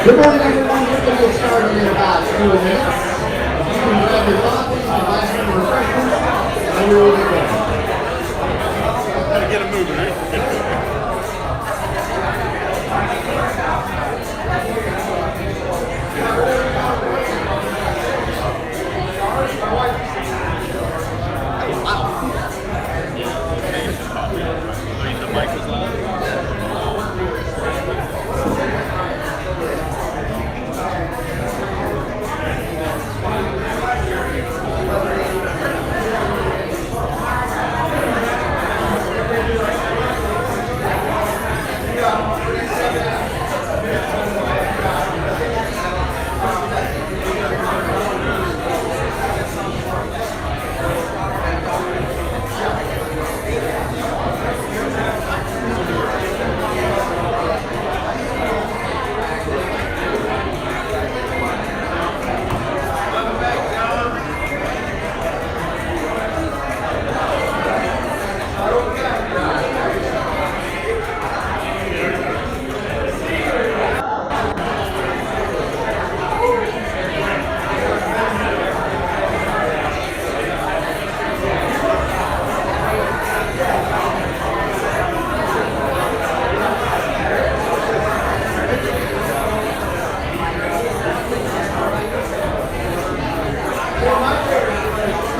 Good morning, everyone. We're going to get started in about 2 minutes. You can grab your coffee, your last some refreshments, and we're ready to go. Gotta get them moving, right? The mic was loud.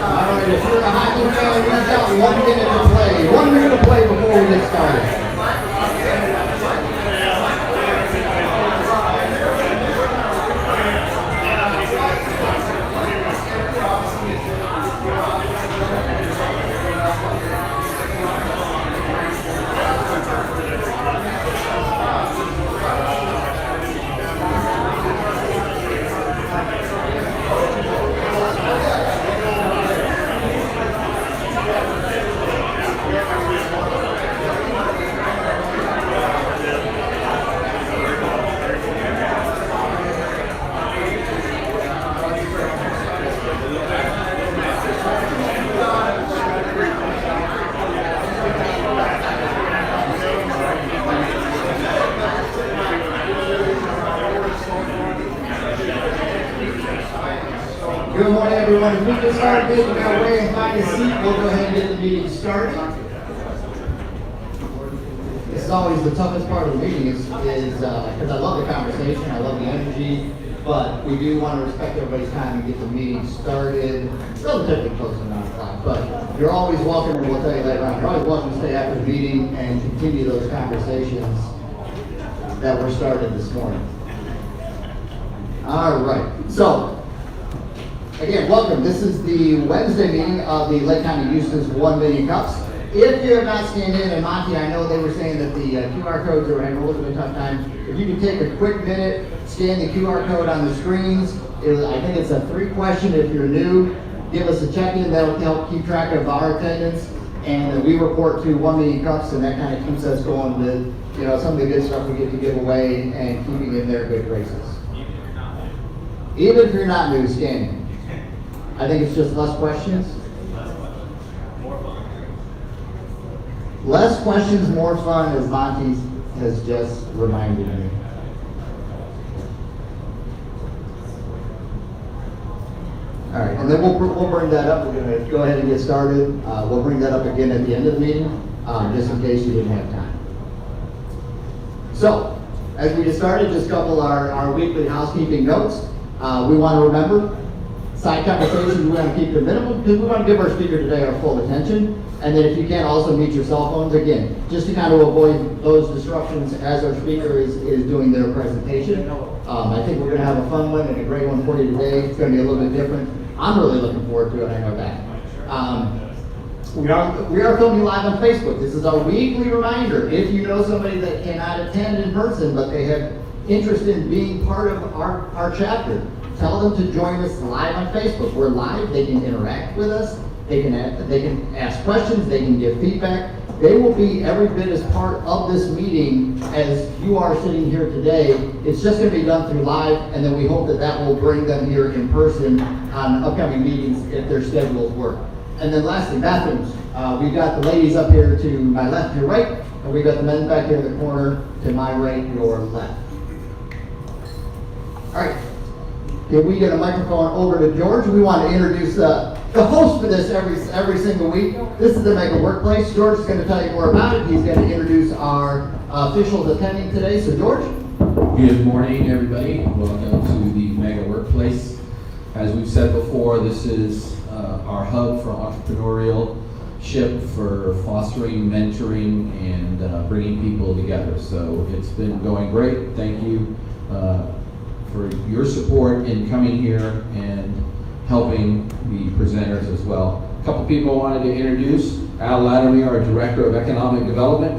Alright, if you're a hockey fan, we've got 1 minute to play. 1 minute to play before we get started. Good morning, everyone. If we can start making our way and find a seat, we'll go ahead and get the meeting started. This is always the toughest part of the meeting is because I love the conversation, I love the energy, but we do want to respect everybody's time and get the meeting started relatively close to 9 o'clock. But you're always welcome, and we'll tell you later on, you're always welcome to stay after the meeting and continue those conversations that were started this morning. All right, so again, welcome. This is the Wednesday meeting of the Lake County Eustis 1 Million Cups. If you have not scanned in, and Monty, I know they were saying that the QR codes are having a little bit of a tough time. If you can take a quick minute, scan the QR code on the screens. I think it's a 3-question. If you're new, give us a check-in. That'll help keep track of our attendance. And we report to 1 Million Cups, and that kind of keeps us going with, some of the good stuff we get to give away and keeping in their good graces. Even if you're not new, scan. I think it's just less questions. Less questions, more fun, as Monty has just reminded me. All right, and then we'll bring that up. We're going to go ahead and get started. We'll bring that up again at the end of the meeting, just in case you didn't have time. So, as we get started, just a couple our weekly housekeeping notes. We want to remember, side conversations we want to keep to a minimum because we want to give our speaker today our full attention. And then if you can, also mute your cell phones again, just to kind of avoid those disruptions as our speaker is doing their presentation. I think we're going to have a fun one and a great one for you today. It's going to be a little bit different. I'm really looking forward to it. I know that. We are filming live on Facebook. This is our weekly reminder. If you know somebody that cannot attend in person, but they have interest in being part of our chapter, tell them to join us live on Facebook. We're live. They can interact with us. They can ask questions. They can give feedback. They will be every bit as part of this meeting as you are sitting here today. It's just going to be done through live, and then we hope that that will bring them here in person on upcoming meetings if their schedules work. And then lastly, bathrooms. We've got the ladies up here to my left, your right, and we've got the men back here in the corner to my right, your left. right. Can we get a microphone over to George? We want to introduce the host for this every single week. This is the Mega Workplace. George is going to tell you more about it. He's going to introduce our officials attending today. So George? Good morning, everybody. Welcome to the Mega Workplace. As we've said before, this is our hub for entrepreneurship, for fostering, mentoring, and bringing people together. So it's been going great. Thank you for your support in coming here and helping the presenters as well. A couple people I wanted to introduce. Al Latimer, our Director of Economic Development.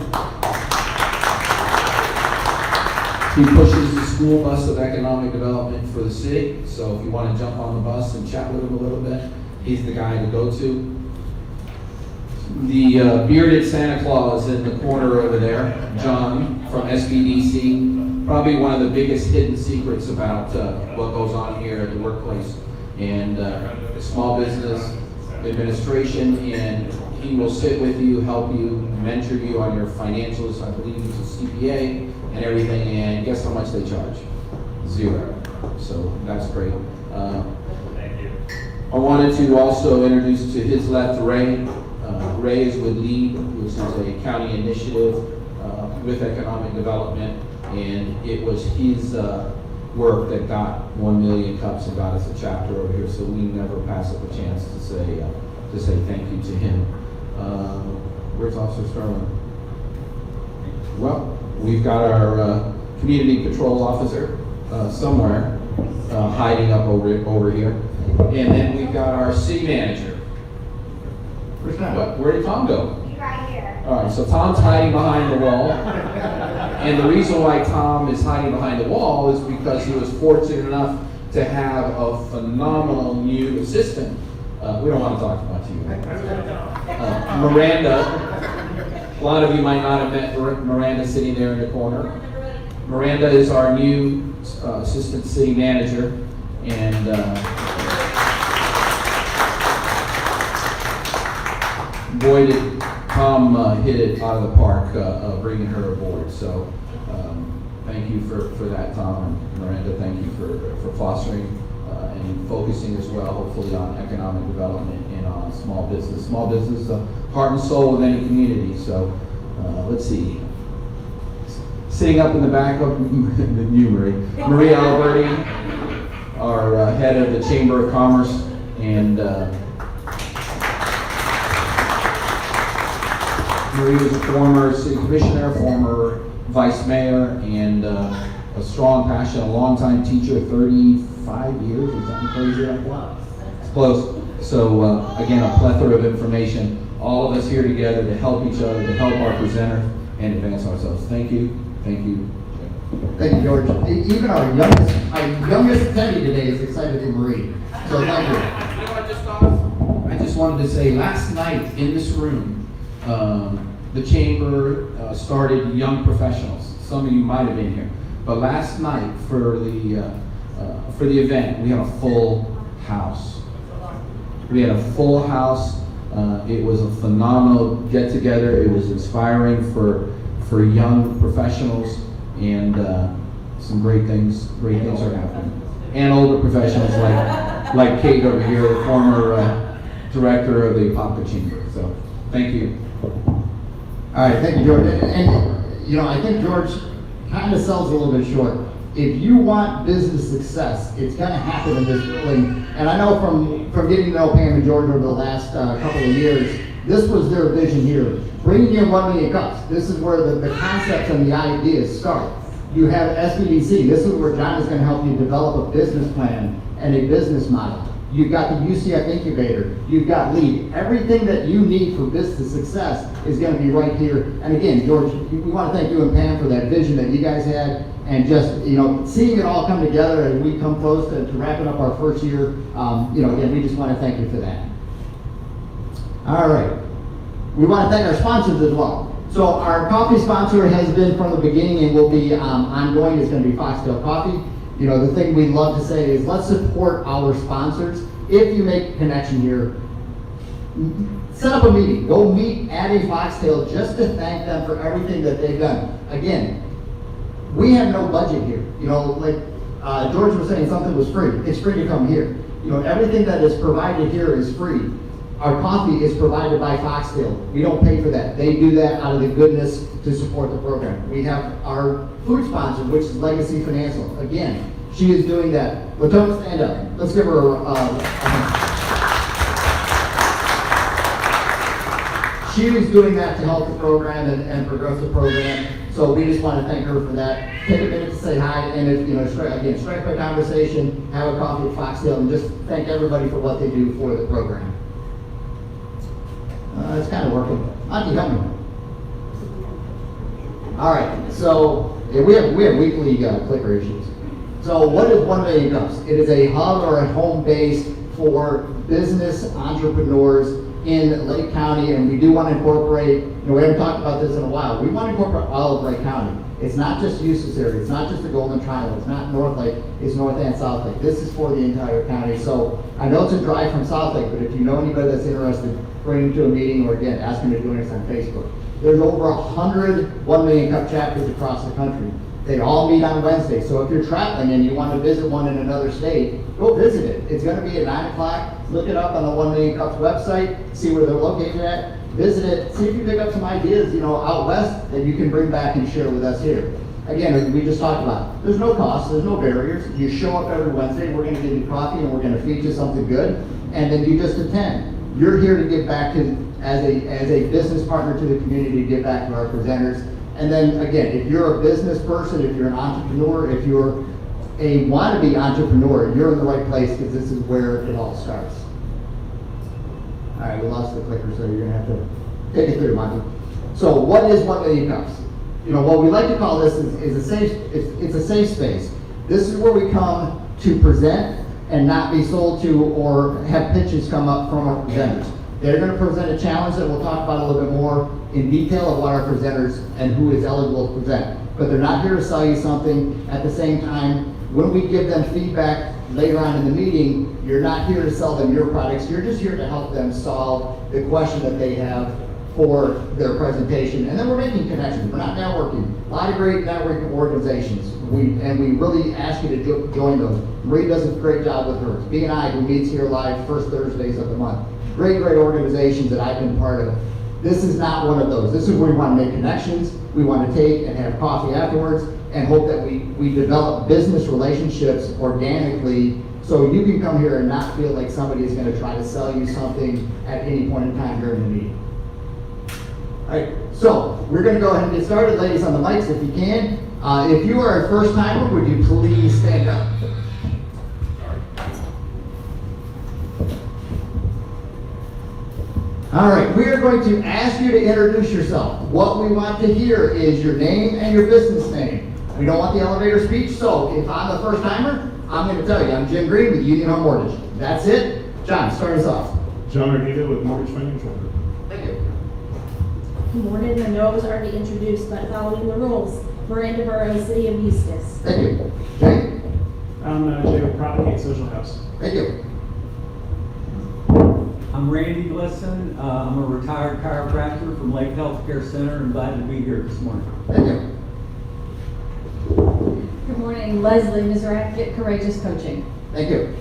He pushes the school bus of economic development for the city. So if you want to jump on the bus and chat with him a little bit, he's the guy to go to. The bearded Santa Claus in the corner over there, John from SBDC. Probably one of the biggest hidden secrets about what goes on here at the workplace and small business administration. And he will sit with you, help you, mentor you on your financials. I believe he's a CPA and everything. And guess how much they charge? $0. So that's great. Thank you. I wanted to also introduce to his left Ray. Ray is with LEAD, which is a county initiative with economic development, and it was his work that got 1 million cups and got us a chapter over here. So we never pass up a chance to say thank you to him. Where's Officer Sterling? Well, we've got our community patrol officer somewhere hiding up over here, and then we've got our city manager. Where's Tom? What? Where did Tom go? He's right here. All right, so Tom's hiding behind the wall. And the reason why Tom is hiding behind the wall is because he was fortunate enough to have a phenomenal new assistant. We don't want to talk about you. Miranda. A lot of you might not have met Miranda sitting there in the corner. Miranda is our new assistant city manager. And boy, did Tom hit it out of the park bringing her aboard. So thank you for that, Tom. And Miranda, thank you for fostering and focusing as well, hopefully, on economic development and on small business. Small business is the heart and soul of any community. So let's see. Sitting up in the back of you, Marie Alberti, our head of the Chamber of Commerce, and Marie was a former city commissioner, former vice mayor, and a strong passion, a longtime teacher, 35 years or something crazy like that. It's close. So again, a plethora of information. All of us here together to help each other, to help our presenter, and advance ourselves. Thank you. Thank you. Thank you, George. Even our youngest attendee today is excited for Marie. So thank you. You know what just thought? I just wanted to say, last night in this room, the chamber started Young Professionals. Some of you might have been here, but last night for the event, we had a full house. We had a full house. It was a phenomenal get together. It was inspiring for young professionals, and some great things are happening. And older professionals like Kate over here, the former director of the Apopka Chamber. So thank you. All right, thank you, George. And you know, I think George kind of sells a little bit short. If you want business success, it's going to happen in this building. And I know from getting to know Pam and George over the last couple of years, this was their vision here. Bringing in 1 million cups. This is where the concepts and the ideas start. You have SBDC. This is where John is going to help you develop a business plan and a business model. You've got the UCF incubator. You've got LEAD. Everything that you need for business success is going to be right here. And again, George, we want to thank you and Pam for that vision that you guys had, and just, you know, seeing it all come together as we come close to wrapping up our first year. You know, again, we just want to thank you for that. All right. We want to thank our sponsors as well. So our coffee sponsor has been from the beginning and will be ongoing. It's going to be Foxtail Coffee. You know, the thing we love to say is let's support our sponsors. If you make a connection here, set up a meeting. Go meet at a Foxtail just to thank them for everything that they've done. Again, we have no budget here. You know, like George was saying something was free. It's free to come here. You know, everything that is provided here is free. Our coffee is provided by Foxtail. We don't pay for that. They do that out of the goodness to support the program. We have our food sponsor, which is Legacy Financial. Again, she is doing that. Latone, stand up. Let's give her a hand. She was doing that to help the program and progress the program. So we just want to thank her for that. Take a minute to say hi, and if, you know, strike by conversation, have a coffee at Foxtail, and just thank everybody for what they do for the program. It's kind of working. Auntie, help me. All right, so yeah, we have weekly clicker issues. So what is 1 Million Cups? It is a hub or a home base for business entrepreneurs in Lake County, and we do want to incorporate, you know, we haven't talked about this in a while, we want to incorporate all of Lake County. It's not just Eustis area, it's not just the Golden Triangle, it's not North Lake, it's North and South Lake. This is for the entire county. So I know it's a drive from South Lake, but if you know anybody that's interested, bring them to a meeting, or again, ask them to join us on Facebook. There's over 100 1 Million Cup chapters across the country. They all meet on Wednesday. So if you're traveling and you want to visit one in another state, go visit it. It's going to be at 9 o'clock. Look it up on the 1 Million Cups website, see where they're located at, visit it, see if you pick up some ideas, you know, out west that you can bring back and share with us here. Again, we just talked about, there's no cost, there's no barriers. You show up every Wednesday, we're going to give you coffee and we're going to feed you something good, and then you just attend. You're here to give back to, as a business partner to the community, to give back to our presenters. And then again, if you're a business person, if you're an entrepreneur, if you're a wannabe entrepreneur, you're in the right place, because this is where it all starts. All right, we lost the clicker, so you're gonna have to take it through, Monty. So what is 1 Million Cups? You know, what we like to call this is a safe, it's a safe space. This is where we come to present and not be sold to or have pitches come up from our presenters. They're going to present a challenge that we'll talk about a little bit more in detail of what our presenters and who is eligible to present. But they're not here to sell you something. At the same time, when we give them feedback later on in the meeting, you're not here to sell them your products. You're just here to help them solve the question that they have for their presentation. And then we're making connections. We're not networking. A lot of great networking organizations. We really ask you to join those. Marie does a great job with hers. B&I, who meets here live first Thursdays of the month. Great organizations that I've been part of. This is not one of those. This is where we want to make connections. We want to take and have coffee afterwards and hope that we develop business relationships organically, so you can come here and not feel like somebody is going to try to sell you something at any point in time during the meeting. All right, so we're going to go ahead and get started. Ladies on the mics, if you can. If you are a first timer, would you please stand up? All right, we are going to ask you to introduce yourself. What we want to hear is your name and your business name. We don't want the elevator speech, so if I'm the first timer, I'm going to tell you, I'm Jim Green with Union Home Mortgage. That's it. John, start us off. John Ardita with Mortgage Financial. Thank you. Good morning. I know I was already introduced, but following the rules, Miranda Burrow, City of Eustis. Thank you. Jay? I'm Jay with Propagate Social House. Thank you. I'm Randy Glisson. I'm a retired chiropractor from Lake Healthcare Center and glad to be here this morning. Thank you. Good morning, Leslie Mizrak, Get Courageous Coaching. Thank you.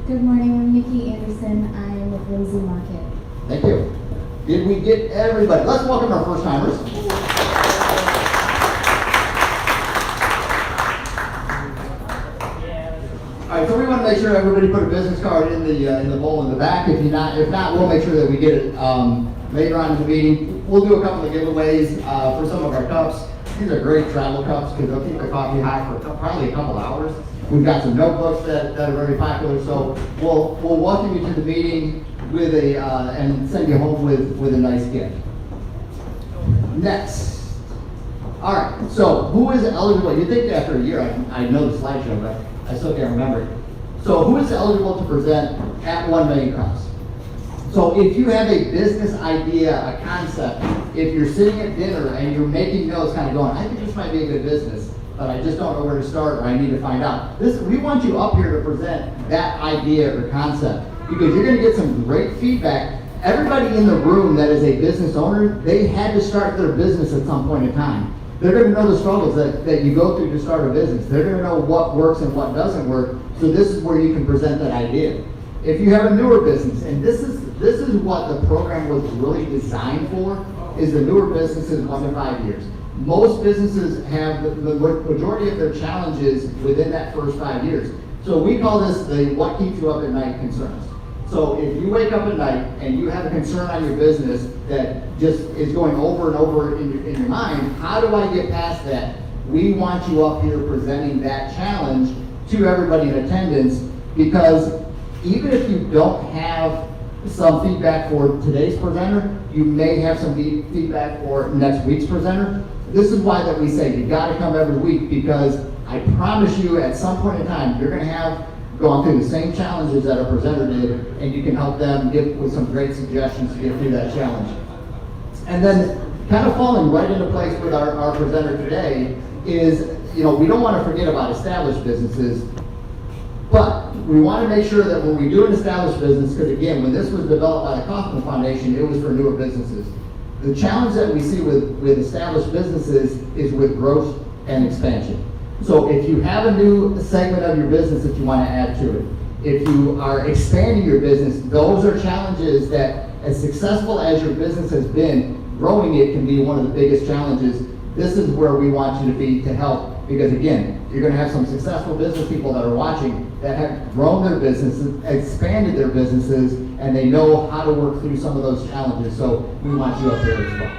Good morning, I'm Nikki Anderson. I am with Lindsay Market. Thank you. Did we get everybody? Let's welcome our first timers. All right, so we want to make sure everybody put a business card in the bowl in the back. If not, we'll make sure that we get it later on in the meeting. We'll do a couple of giveaways for some of our cups. These are great travel cups because they'll keep the coffee hot for probably a couple hours. We've got some notebooks that are very popular, so we'll welcome you to the meeting with and send you home with a nice gift. Next. All right, so who is eligible? You'd think after a year I know the slideshow, but I still can't remember it. So who is eligible to present at 1 Million Cups? So if you have a business idea, a concept, if you're sitting at dinner and you're making notes kind of going, I think this might be a good business, but I just don't know where to start or I need to find out. We want you up here to present that idea or concept because you're going to get some great feedback. Everybody in the room that is a business owner, they had to start their business at some point in time. They're gonna know the struggles that you go through to start a business. They're gonna know what works and what doesn't work, so this is where you can present that idea. If you have a newer business, and this is what the program was really designed for, is the newer businesses 1 to 5 years. Most businesses have the majority of their challenges within that first 5 years. So we call this the what keeps you up at night concerns. So if you wake up at night and you have a concern on your business that just is going over and over in your mind, how do I get past that? We want you up here presenting that challenge to everybody in attendance, because even if you don't have some feedback for today's presenter, you may have some feedback for next week's presenter. This is why that we say you gotta come every week, because I promise you at some point in time, you're gonna have gone through the same challenges that a presenter did, and you can help them get with some great suggestions to get through that challenge. And then kind of falling right into place with our presenter today is, we don't wanna forget about established businesses, but we want to make sure that when we do an established business, because again, when this was developed by the Kauffman Foundation, it was for newer businesses. The challenge that we see with established businesses is with growth and expansion. So if you have a new segment of your business that you want to add to it, if you are expanding your business, those are challenges that, as successful as your business has been, growing it can be one of the biggest challenges. This is where we want you to be to help. Because again, you're gonna have some successful business people that are watching that have grown their businesses, expanded their businesses, and they know how to work through some of those challenges. So we want you up here as well.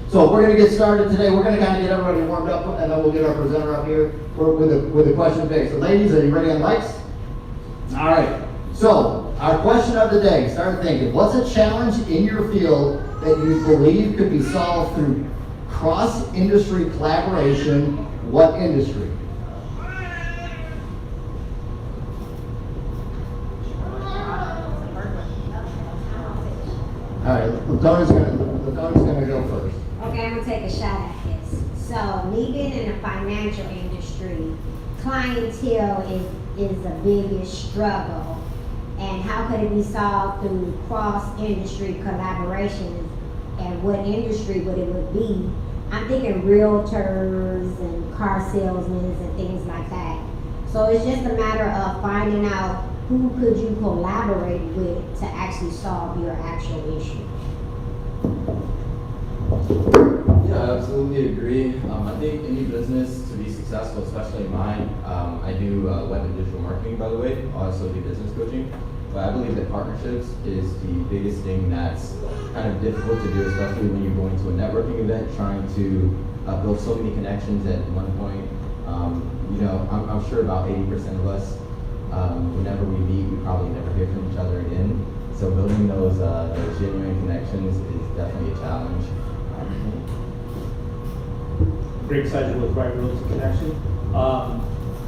So we're gonna get started today. We're gonna kind of get everybody warmed up, and then we'll get our presenter up here with a question today. So ladies, are you ready on mics? All right. So our question of the day, start thinking, what's a challenge in your field that you believe could be solved through cross-industry collaboration? What industry? All right, Latona's gonna go first. Okay, I'm gonna take a shot at this. So, me being in the financial industry, clientele is the biggest struggle. And how could it be solved through cross-industry collaborations? And what industry would it be? I'm thinking realtors and car salesmen and things like that. So it's just a matter of finding out who could you collaborate with to actually solve your actual issue. Yeah, I absolutely agree. I think any business to be successful, especially mine, I do web and digital marketing, by the way, also do business coaching. But I believe that partnerships is the biggest thing that's kind of difficult to do, especially when you're going to a networking event, trying to build so many connections at one point. I'm sure about 80% of us, whenever we meet, we probably never hear from each other again. So building those genuine connections is definitely a challenge. Greg Sedgwick with Right Realty Connection.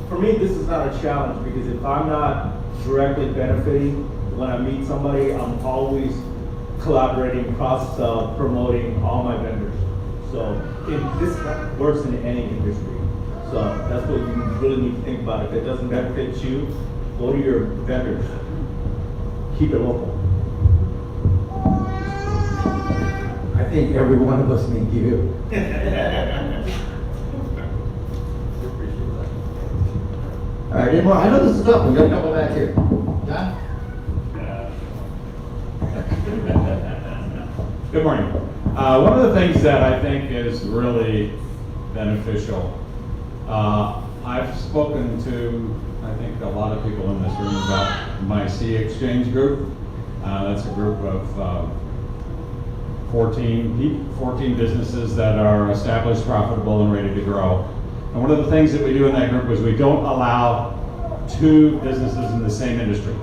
For me, this is not a challenge, because if I'm not directly benefiting when I meet somebody, I'm always collaborating, promoting all my vendors. So this works in any industry. So that's what you really need to think about. If it doesn't benefit you, go to your vendors. Keep it local. I think every one of us need you. All right, any more? I know this is tough. We got a couple back here. John? Good morning. One of the things that I think is really beneficial, I've spoken to, I think, a lot of people in this room about my C Exchange group. That's a group of 14 businesses that are established, profitable, and ready to grow. And one of the things that we do in that group is we don't allow two businesses in the same industry.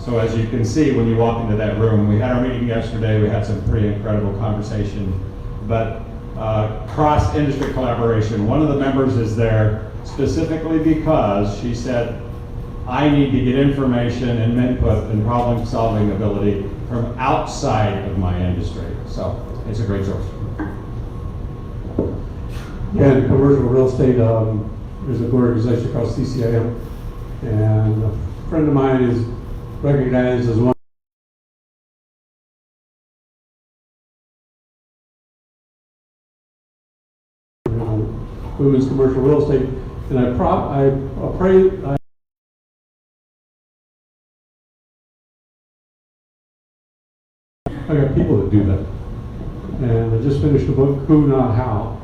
So as you can see, when you walk into that room, we had our meeting yesterday, we had some pretty incredible conversation, but cross-industry collaboration. One of the members is there specifically because she said, I need to get information and input and problem-solving ability from outside of my industry. So it's a great source. Yeah, in commercial real estate, there's an organization called CCIM, and a friend of mine is recognized as one women's commercial real estate, and I got people that do that. And I just finished a book, Who Not How,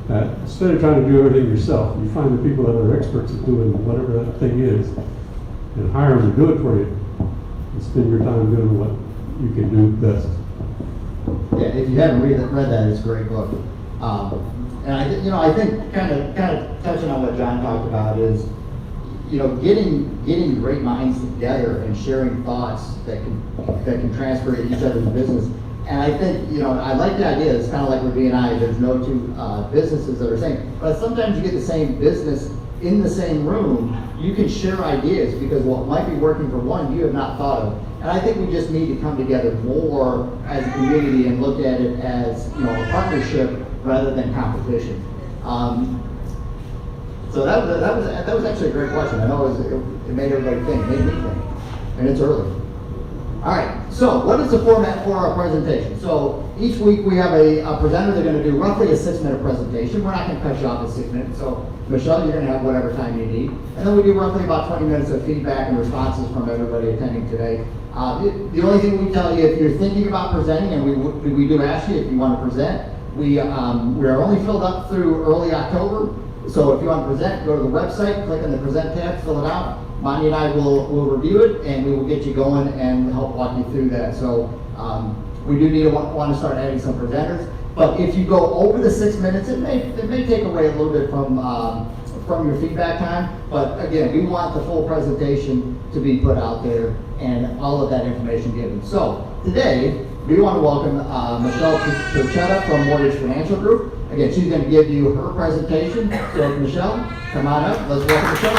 that instead of trying to do everything yourself, you find the people that are experts at doing whatever that thing is, and hire them to do it for you, and spend your time doing what you can do best. Yeah, if you haven't read that, it's a great book. And I think kind of touching on what John talked about is, getting great minds together and sharing thoughts that can transfer to each other's business. And I think, I like the idea. It's kind of like with B&I. There's no two businesses that are the same. But sometimes you get the same business in the same room. You can share ideas because what might be working for one, you have not thought of. And I think we just need to come together more as a community and look at it as, a partnership rather than competition. So that was actually a great question. I know it made everybody think, made me think, and it's early. All right, so what is the format for our presentation? So each week we have a presenter. They're going to do roughly a 6-minute presentation. We're not going to cut you off at 6 minutes. So Michelle, you're going to have whatever time you need. And then we do roughly about 20 minutes of feedback and responses from everybody attending today. The only thing we tell you, if you're thinking about presenting, and we do ask you if you want to present, we are only filled up through early October. So if you want to present, go to the website, click on the present tab, fill it out. Monty and I will review it, and we will get you going and help walk you through that. So we do need to want to start adding some presenters. But if you go over the 6 minutes, it may take away a little bit from your feedback time. But again, we want the full presentation to be put out there and all of that information given. So today, we want to welcome Michelle Turchetta from Mortgage Financial Group. Again, she's going to give you her presentation. So Michelle, come on up. Let's welcome Michelle.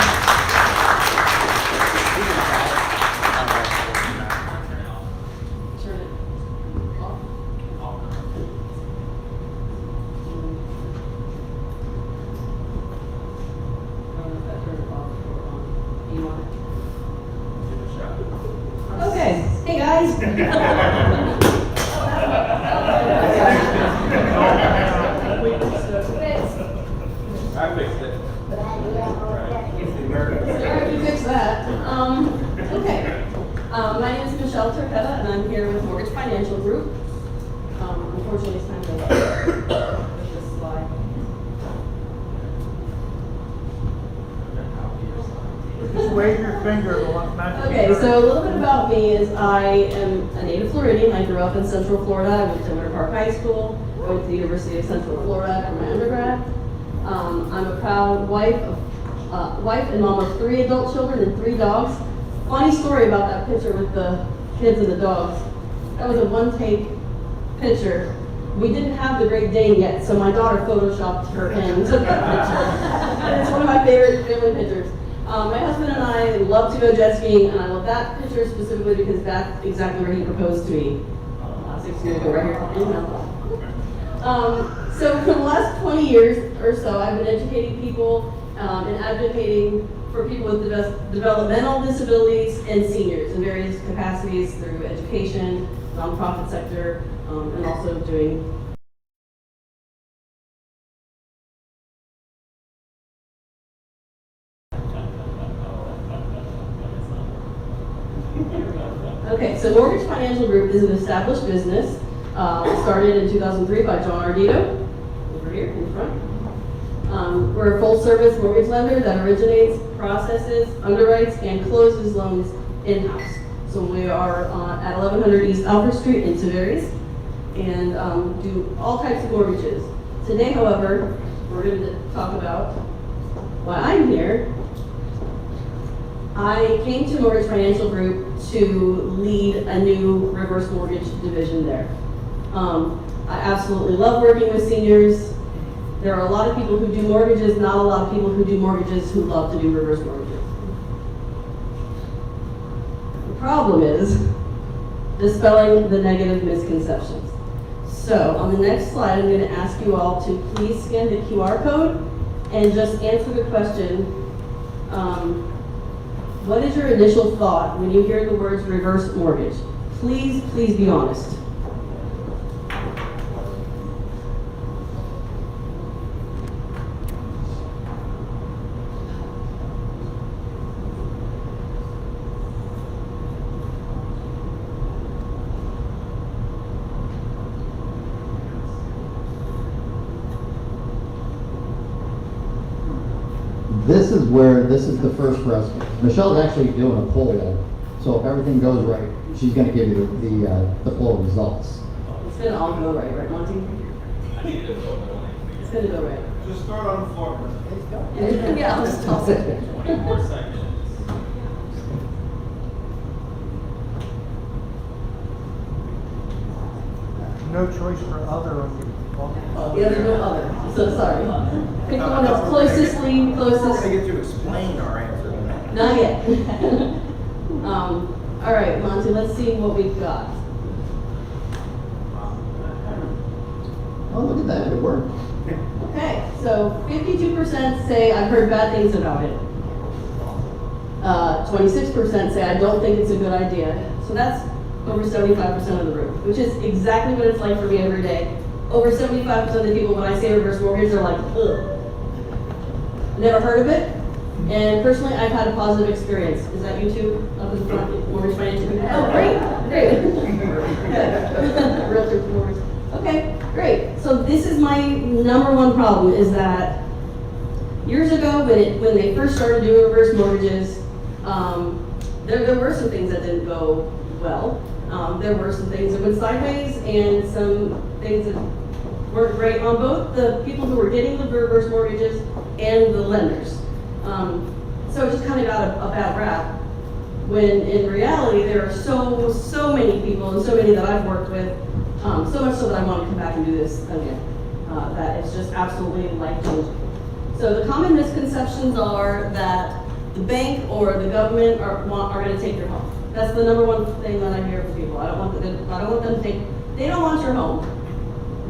Okay, hey guys. I fixed it. Sorry to fix that. Okay. My name is Michelle Turchetta, and I'm here with Mortgage Financial Group. Unfortunately, it's time to with this slide. Just wave your finger to what magic. Okay, so a little bit about me is I am a native Floridian. I grew up in Central Florida. I went to Winter Park High School. I went to the University of Central Florida for my undergrad. I'm a proud wife and mom of 3 adult children and 3 dogs. Funny story about that picture with the kids and the dogs. That was a one-take picture. We didn't have the Great Dane yet, so my daughter photoshopped her in and took that picture. And it's one of my favorite family pictures. My husband and I love to go jet skiing, and I love that picture specifically because that's exactly where he proposed to me 6 years ago, right here in Melbourne. So for the last 20 years or so, I've been educating people and advocating for people with developmental disabilities and seniors in various capacities through education, nonprofit sector, and also doing Okay, so Mortgage Financial Group is an established business. Started in 2003 by John Ardito, over here in front. We're a full-service mortgage lender that originates, processes, underwrites, and closes loans in-house. So we are at 1100 East Alfred Street in Tavares, and do all types of mortgages. Today, however, we're going to talk about why I'm here. I came to Mortgage Financial Group to lead a new reverse mortgage division there. I absolutely love working with seniors. There are a lot of people who do mortgages, not a lot of people who do mortgages who love to do reverse mortgages. The problem is dispelling the negative misconceptions. So on the next slide, I'm going to ask you all to please scan the QR code and just answer the question, what is your initial thought when you hear the words reverse mortgage? Please be honest. this is the first for us. Michelle's actually doing a poll, so if everything goes right, she's gonna give you the poll results. It's gonna all go right, Monty? It's gonna go right. Just start on the floor. Yeah, I'll just toss it. 20 more seconds. No choice for other on your. Yeah, there's no other, so sorry. Pick the one that's closest. We're gonna get to explain our answer. Not yet. All right, Monty, let's see what we've got. Oh, look at that, it worked. Okay, so 52% say I've heard bad things about it. 26% say I don't think it's a good idea. So that's over 75% of the room, which is exactly what it's like for me every day. Over 75% of the people, when I say reverse mortgage, they're like, ugh. Never heard of it. And personally, I've had a positive experience. Is that you two up in the front, mortgage financial people? Oh, great. Realtor for mortgage. Okay, great. So this is my number one problem is that years ago when they first started doing reverse mortgages, there were some things that didn't go well. There were some things that went sideways and some things that weren't great on both the people who were getting the reverse mortgages and the lenders. So it just kind of got a bad rap when in reality there are so many people and so many that I've worked with, so much so that I want to come back and do this again. That it's just absolutely life-changing. So the common misconceptions are that the bank or the government are going to take your home. That's the number one thing that I hear from people. I don't want them to take. They don't want your home.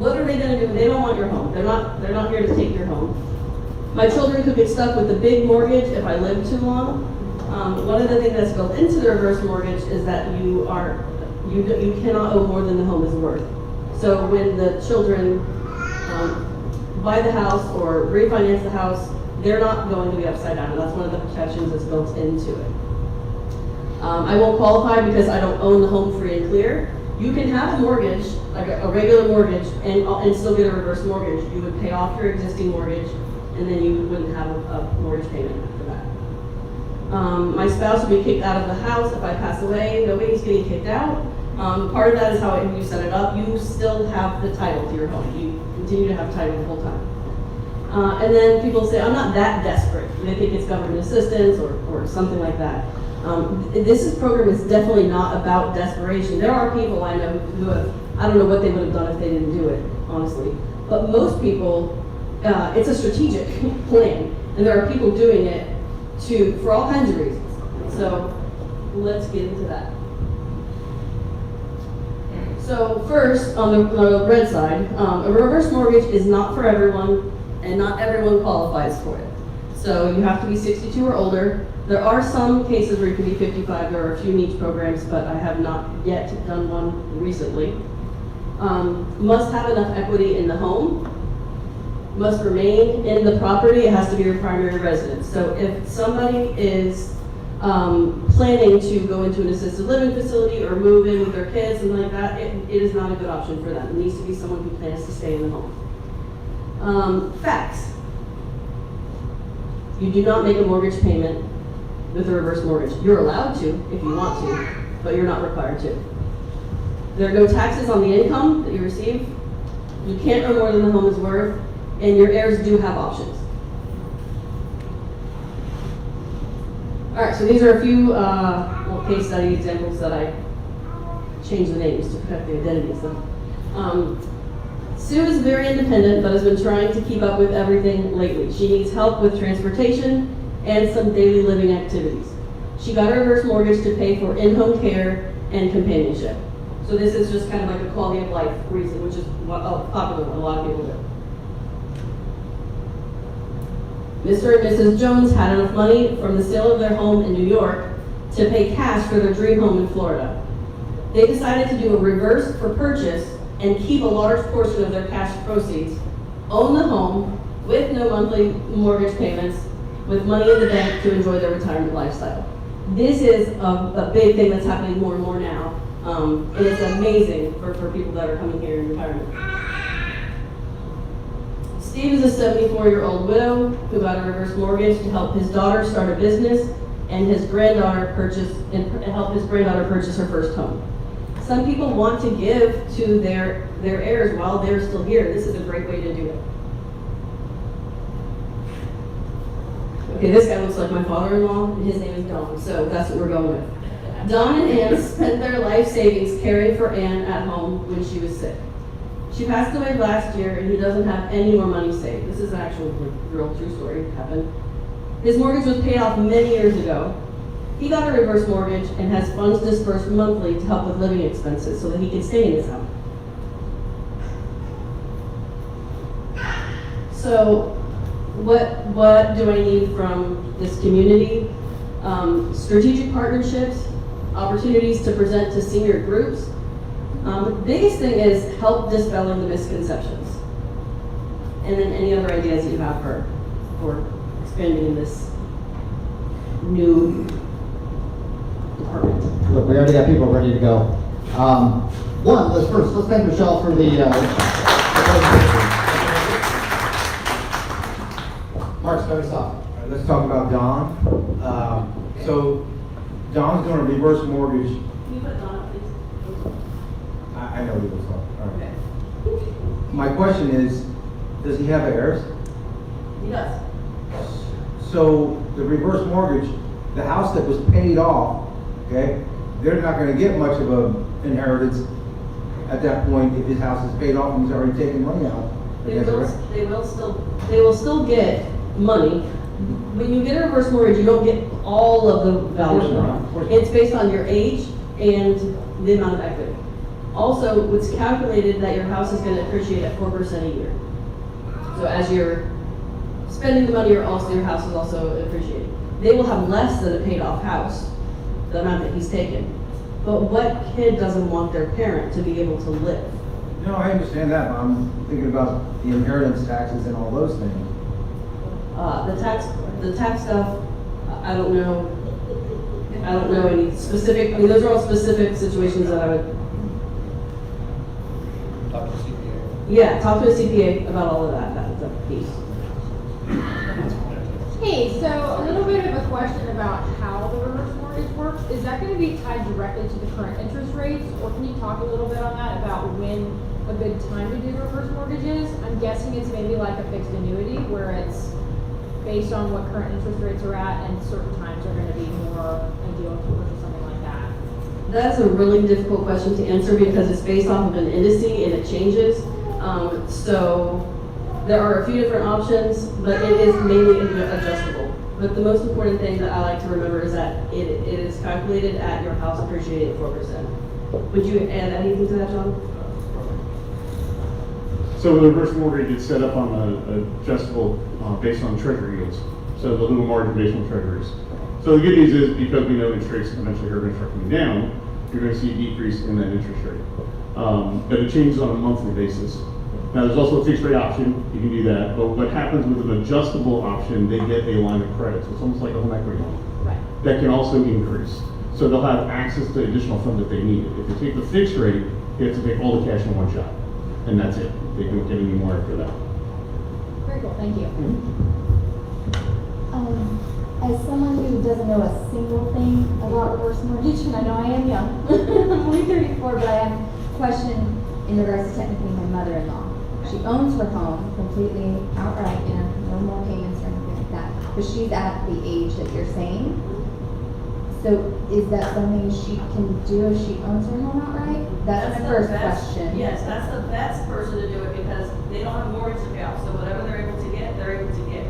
What are they going to do? They don't want your home. They're not here to take your home. My children could get stuck with a big mortgage if I live too long. One of the things that's built into the reverse mortgage is that you cannot owe more than the home is worth. So when the children buy the house or refinance the house, they're not going to be upside down. And that's one of the protections that's built into it. I won't qualify because I don't own the home free and clear. You can have a mortgage, like a regular mortgage, and still get a reverse mortgage. You would pay off your existing mortgage, and then you wouldn't have a mortgage payment after that. My spouse would be kicked out of the house if I pass away. Nobody's getting kicked out. Part of that is how you set it up. You still have the title to your home. You continue to have title the whole time. And then people say, I'm not that desperate. They think it's government assistance or something like that. This program is definitely not about desperation. There are people I know who I don't know what they would have done if they didn't do it, honestly. But most people, it's a strategic plan. And there are people doing it for all kinds of reasons. So let's get into that. So first, on the red side, a reverse mortgage is not for everyone, and not everyone qualifies for it. So you have to be 62 or older. There are some cases where you can be 55. There are a few niche programs, but I have not yet done one recently. Must have enough equity in the home. Must remain in the property. It has to be your primary residence. So if somebody is planning to go into an assisted living facility or move in with their kids, something like that, it is not a good option for them. It needs to be someone who plans to stay in the home. Facts. You do not make a mortgage payment with a reverse mortgage. You're allowed to if you want to, but you're not required to. There are no taxes on the income that you receive. You can't earn more than the home is worth, and your heirs do have options. All right, so these are a few little case study examples that I changed the names to protect the identities of. Sue is very independent, but has been trying to keep up with everything lately. She needs help with transportation and some daily living activities. She got a reverse mortgage to pay for in-home care and companionship. So this is just kind of like a quality of life reason, which is popular what a lot of people do. Mr. and Mrs. Jones had enough money from the sale of their home in New York to pay cash for their dream home in Florida. They decided to do a reverse for purchase and keep a large portion of their cash proceeds, own the home with no monthly mortgage payments, with money in the bank to enjoy their retirement lifestyle. This is a big thing that's happening more and more now, and it's amazing for people that are coming here in retirement. Steve is a 74-year-old widow who got a reverse mortgage to help his daughter start a business and his granddaughter help his granddaughter purchase her first home. Some people want to give to their heirs while they're still here. This is a great way to do it. Okay, this guy looks like my father-in-law, and his name is Don, so that's what we're going with. Don and Ann spent their life savings caring for Ann at home when she was sick. She passed away last year, and he doesn't have any more money saved. This is an actual real true story, it happened. His mortgage was paid off many years ago. He got a reverse mortgage and has funds dispersed monthly to help with living expenses so that he can stay in his home. So what do I need from this community? Strategic partnerships, opportunities to present to senior groups. The biggest thing is help dispelling the misconceptions. And then any other ideas you have for expanding in this new department. Look, we already got people ready to go. Let's thank Michelle for the presentation. Mark, start us off. All right, let's talk about Don. So Don's doing a reverse mortgage. Can you put Don up, please? I know he was talking. All right. Okay. My question is, does he have heirs? He does. So the reverse mortgage, the house that was paid off, okay, they're not gonna get much of an inheritance at that point if his house is paid off and he's already taken money out. They will still get money. When you get a reverse mortgage, you don't get all of the value of the home. It's based on your age and the amount of equity. Also, it's calculated that your house is going to appreciate at 4% a year. So as you're spending the money, your house is also appreciating. They will have less than a paid off house, the amount that he's taken. But what kid doesn't want their parent to be able to live? No, I understand that, but I'm thinking about the inheritance taxes and all those things. The tax stuff, I don't know any specific, I mean, those are all specific situations that I would. Talk to CPA. Yeah, talk to a CPA about all of that piece. Hey, so a little bit of a question about how the reverse mortgage works. Is that going to be tied directly to the current interest rates? Or can you talk a little bit on that about when a good time to do reverse mortgages? I'm guessing it's maybe like a fixed annuity where it's based on what current interest rates are at and certain times are going to be more ideal to purchase something like that. That's a really difficult question to answer because it's based off of an indice and it changes. So there are a few different options, but it is mainly adjustable. But the most important thing that I like to remember is that it is calculated at your house appreciating at 4%. Would you add anything to that, John? So the reverse mortgage is set up on a adjustable based on treasury yields. So the little margin based on treasuries. So the good news is because we know interest rates eventually are going to start coming down, you're going to see a decrease in that interest rate. But it changes on a monthly basis. Now there's also a fixed rate option, you can do that. But what happens with an adjustable option, they get a line of credit. So it's almost like a home equity loan. Right. That can also increase. So they'll have access to additional funds if they need it. If they take the fixed rate, you have to take all the cash in one shot. And that's it. They don't get any more after that. Very cool, thank you. As someone who doesn't know a single thing about reverse mortgage, and I know I am young, I'm only 34, but I have a question in regards to technically my mother-in-law. She owns her home completely outright, no more payments or anything like that. But she's at the age that you're saying. So is that something she can do if she owns her home outright? That's my first question. Yes, that's the best person to do it because they don't have a mortgage to pay off. So whatever they're able to get, they're able to get.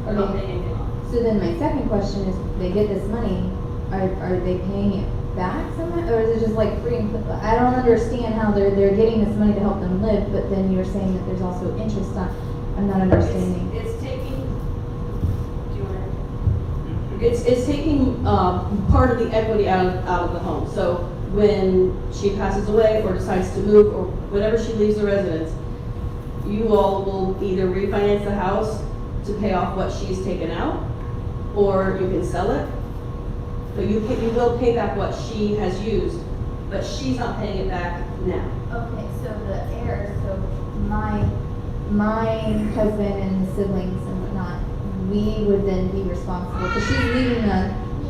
They're not paying anything off. So then my second question is, they get this money, are they paying it back somehow? Or is it just like free and clear? I don't understand how they're getting this money to help them live, but then you're saying that there's also interest on, I'm not understanding. It's taking, do you want to? It's taking part of the equity out of the home. So when she passes away or decides to move or whenever she leaves the residence, you all will either refinance the house to pay off what she's taken out, or you can sell it. But you will pay back what she has used, but she's not paying it back now. Okay, so the heirs, so my my husband and his siblings and whatnot, we would then be responsible, because she's leaving the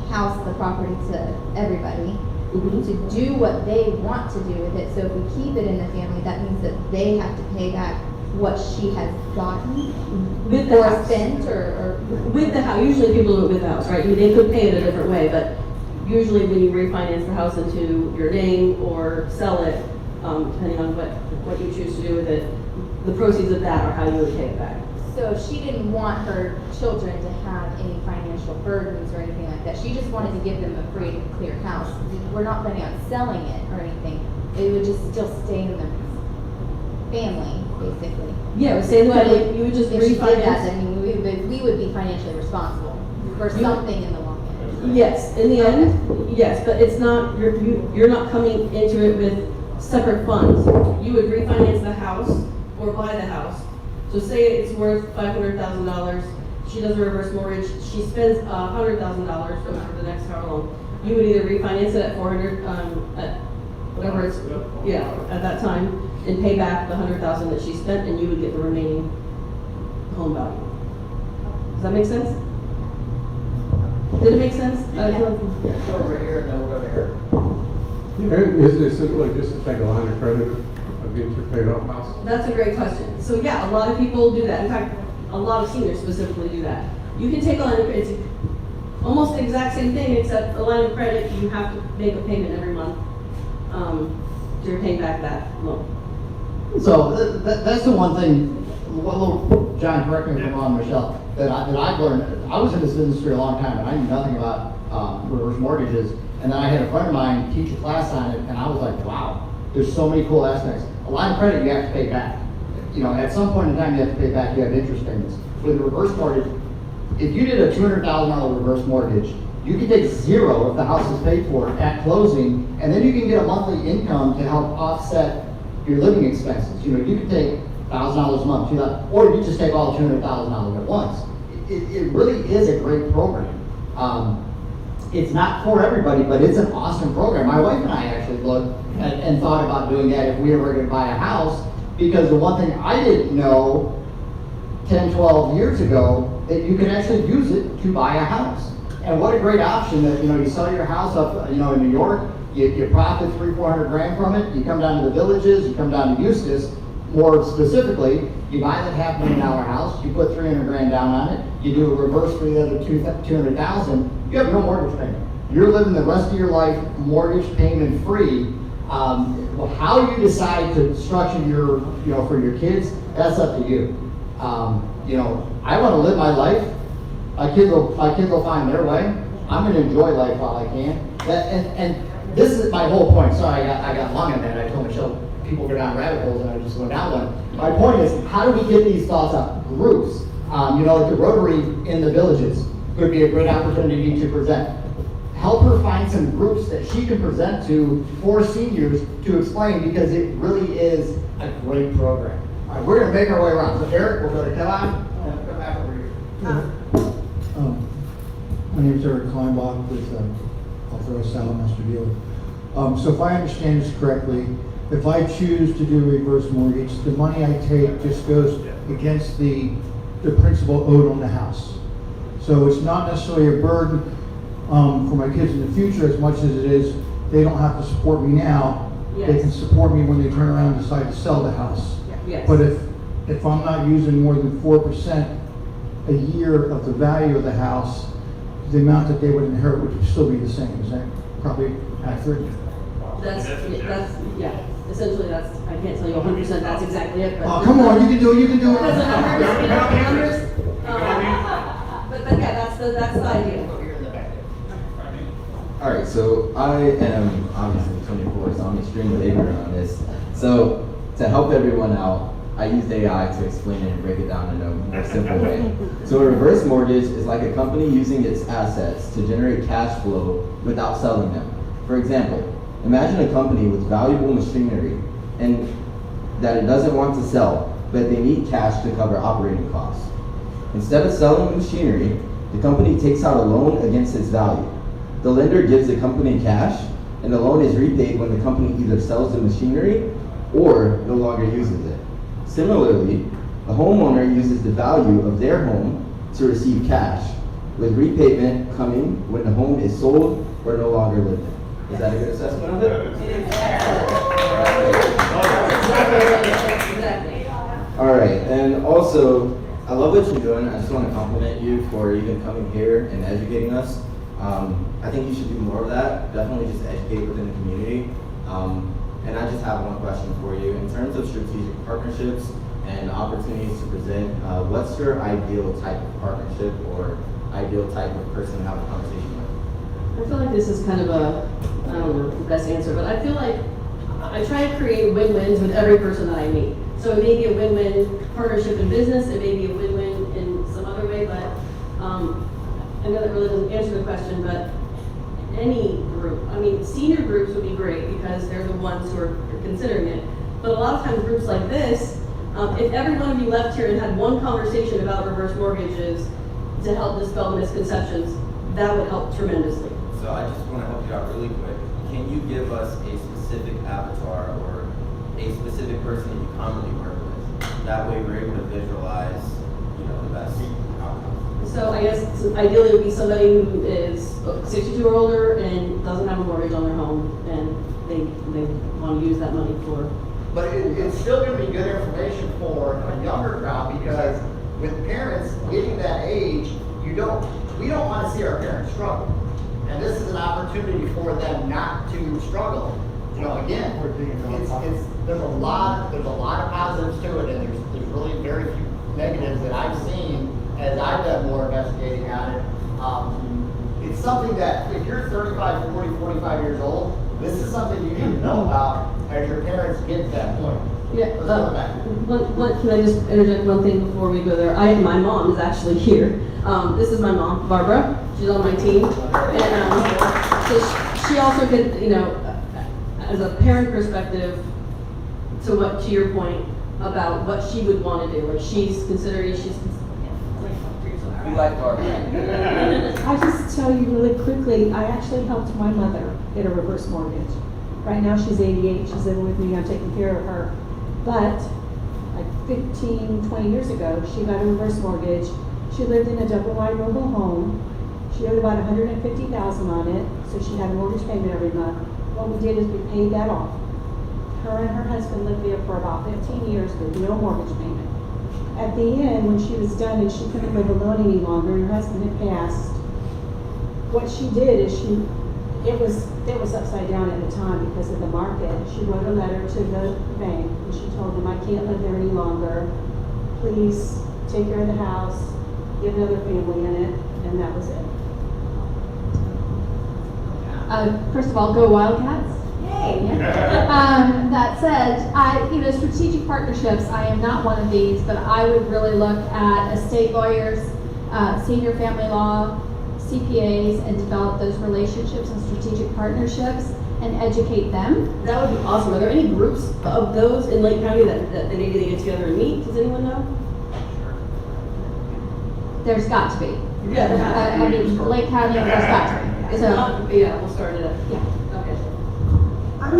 house, the property to everybody, to do what they want to do with it. So if we keep it in the family, that means that they have to pay back what she has gotten With the or house. spent or. With the house, usually people do it with the house, right? They could pay it a different way, but usually when you refinance the house into your name or sell it, depending on what you choose to do with it, the proceeds of that are how you would pay it back. So if she didn't want her children to have any financial burdens or anything like that, she just wanted to give them a free and clear house. We're not planning on selling it or anything. It would just still stay in the family, basically. Yeah, it would stay in the family. You would just If she did that, refinance. then we would be financially responsible for something in the long end. Yes, in the end, yes, but it's not, you're not coming into it with separate funds. You would refinance the house or buy the house. So say it's worth $500,000, she does a reverse mortgage, she spends $100,000 for the next how long. You would either refinance it at 400, at whatever it's, yeah, at that time, and pay back the 100,000 that she spent, and you would get the remaining home value. Does that make sense? Did it make sense? Over here, and then we'll go to Eric. Is it simply just to take a line of credit against your paid off house? That's a great question. So yeah, a lot of people do that. In fact, a lot of seniors specifically do that. You can take a line of credit, it's almost the exact same thing, except a line of credit, you have to make a payment every month. So you're paying back that loan. So that's the one thing, John, correct me if I'm wrong, Michelle, that I've learned. I was in this industry a long time, and I knew nothing about reverse mortgages. And then I had a friend of mine teach a class on it, and I was like, wow, there's so many cool aspects. A line of credit you have to pay back. You know, at some point in time you have to pay back, you have interest payments. With a reverse mortgage, if you did a $200,000 reverse mortgage, you can take zero if the house is paid for at closing, and then you can get a monthly income to help offset your living expenses. You know, you can take $1,000 a month, $2,000, or you just take all $200,000 at once. It really is a great program. It's not for everybody, but it's an awesome program. My wife and I actually looked and thought about doing that if we ever going to buy a house, because the one thing I didn't know 10, 12 years ago, that you can actually use it to buy a house. And what a great option that, you know, you sell your house up, you know, in New York, you profit $300-400 grand from it, you come down to the Villages, you come down to Eustis, more specifically, you buy that $500,000 house, you put $300 grand down on it, you do a reverse for the other $200,000, you have no mortgage payment. You're living the rest of your life mortgage payment free. How you decide to structure your, you know, for your kids, that's up to you. You know, I want to live my life. My kids will find their way. I'm going to enjoy life while I can. And this is my whole point. Sorry, I got long on that. I told Michelle people go down rabbit holes, and I just went down one. My point is, how do we get these thoughts up? Groups. You know, like the Rotary in the Villages could be a great opportunity to present. Help her find some groups that she can present to for seniors to explain, because it really is a great program. All right, we're going to make our way around. So Eric, we'll go to Kevin, and come back over here. My name is Eric Kleinbach with Althrow Salamaster Dealer. So if I understand this correctly, if I choose to do a reverse mortgage, the money I take just goes against the principal owed on the house. So it's not necessarily a burden for my kids in the future as much as it is they don't have to support me now. Yes. They can support me when they turn around and decide to sell the house. Yes. But if I'm not using more than 4% a year of the value of the house, the amount that they would inherit would still be the same. Is that probably accurate? That's yeah. Essentially, that's, I can't tell you 100% that's exactly it. But Oh, come on, you can do it, you can do it. Because of numbers, you know, numbers. But yeah, that's the idea. Alright, so I am obviously 24, so I'm extremely ignorant on this. So to help everyone out, I used AI to explain it and break it down in a more simple way. So a reverse mortgage is like a company using its assets to generate cash flow without selling them. For example, imagine a company with valuable machinery and that it doesn't want to sell, but they need cash to cover operating costs. Instead of selling the machinery, the company takes out a loan against its value. The lender gives the company cash, and the loan is repaid when the company either sells the machinery or no longer uses it. Similarly, The homeowner uses the value of their home to receive cash, with repayment coming when the home is sold or no longer lived in. Is that a good assessment of it? Exactly. All right, and also, I love what you're doing. I just want to compliment you for even coming here and educating us. I think you should do more of that. Definitely just educate within the community. And I just have one question for you. In terms of strategic partnerships and opportunities to present, what's your ideal type of partnership or ideal type of person to have a conversation with? I feel like this is kind of a, I don't know the best answer, but I feel like I try to create win-wins with every person that I meet. So it may be a win-win partnership in business, it may be a win-win in some other way, but I know that really doesn't answer the question, but any group, I mean, senior groups would be great because they're the ones who are considering it. But a lot of times groups like this, if every one of you left here and had one conversation about reverse mortgages to help dispel the misconceptions, that would help tremendously. So I just want to help you out really quick. Can you give us a specific avatar or a specific person that you commonly work with? That way we're able to visualize, the best outcome. So I guess ideally it would be somebody who is 62 or older and doesn't have a mortgage on their home and they want to use that money for. But it's still going to be good information for a younger crowd because with parents getting that age, we don't want to see our parents struggle. And this is an opportunity for them not to struggle. Again, there's a lot of positives to it, and there's really very few negatives that I've seen as I've done more investigating on it. It's something that if you're 35, 40, 45 years old, this is something you need to know about as your parents get to that point. Yeah, can I just interject one thing before we go there? My mom is actually here. This is my mom, Barbara. She's on my team. And so she also could, as a parent perspective, to your point about what she would want to do. Like she's considering, We like Barbara. I'll just tell you really quickly, I actually helped my mother get a reverse mortgage. Right now she's 88, she's living with me, I'm taking care of her. But like 15, 20 years ago, she got a reverse mortgage. She lived in a double-wide mobile home. She owed about $150,000 on it, so she had a mortgage payment every month. What we did is we paid that off. Her and her husband lived there for about 15 years with no mortgage payment. At the end, when she was done and she couldn't live alone any longer, her husband had passed, what she did is it was upside down at the time because of the market. She wrote a letter to the bank and she told them, I can't live there any longer. Please take care of the house, get another family in it, and that was it. First of all, go Wildcats. Yay! That said, strategic partnerships, I am not one of these, but I would really look at estate lawyers, senior family law, CPAs, and develop those relationships and strategic partnerships and educate them. That would be awesome. Are there any groups of those in Lake County that maybe they get together and meet? Does anyone know? There's got to be. Yeah. Lake County, there's got to be. It's not, we'll start it up. Yeah. Okay. I'm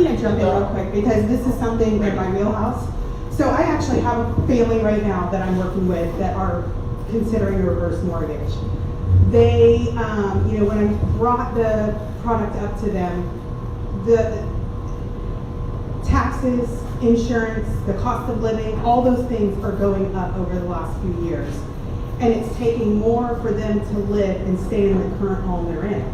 gonna jump in real quick because this is something in my wheelhouse. So I actually have a family right now that I'm working with that are considering a reverse mortgage. They, when I brought the product up to them, the taxes, insurance, the cost of living, all those things are going up over the last few years. And it's taking more for them to live and stay in the current home they're in.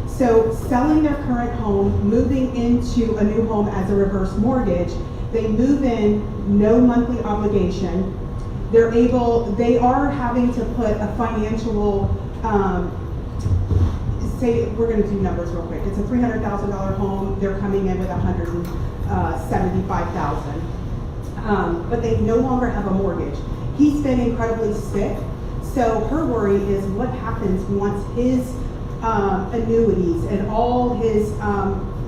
So selling their current home, moving into a new home as a reverse mortgage, they move in, no monthly obligation. They are having to put a financial, say, we're gonna do numbers real quick. It's a $300,000 home, they're coming in with $175,000. But they no longer have a mortgage. He's been incredibly sick, so her worry is what happens once his annuities and all his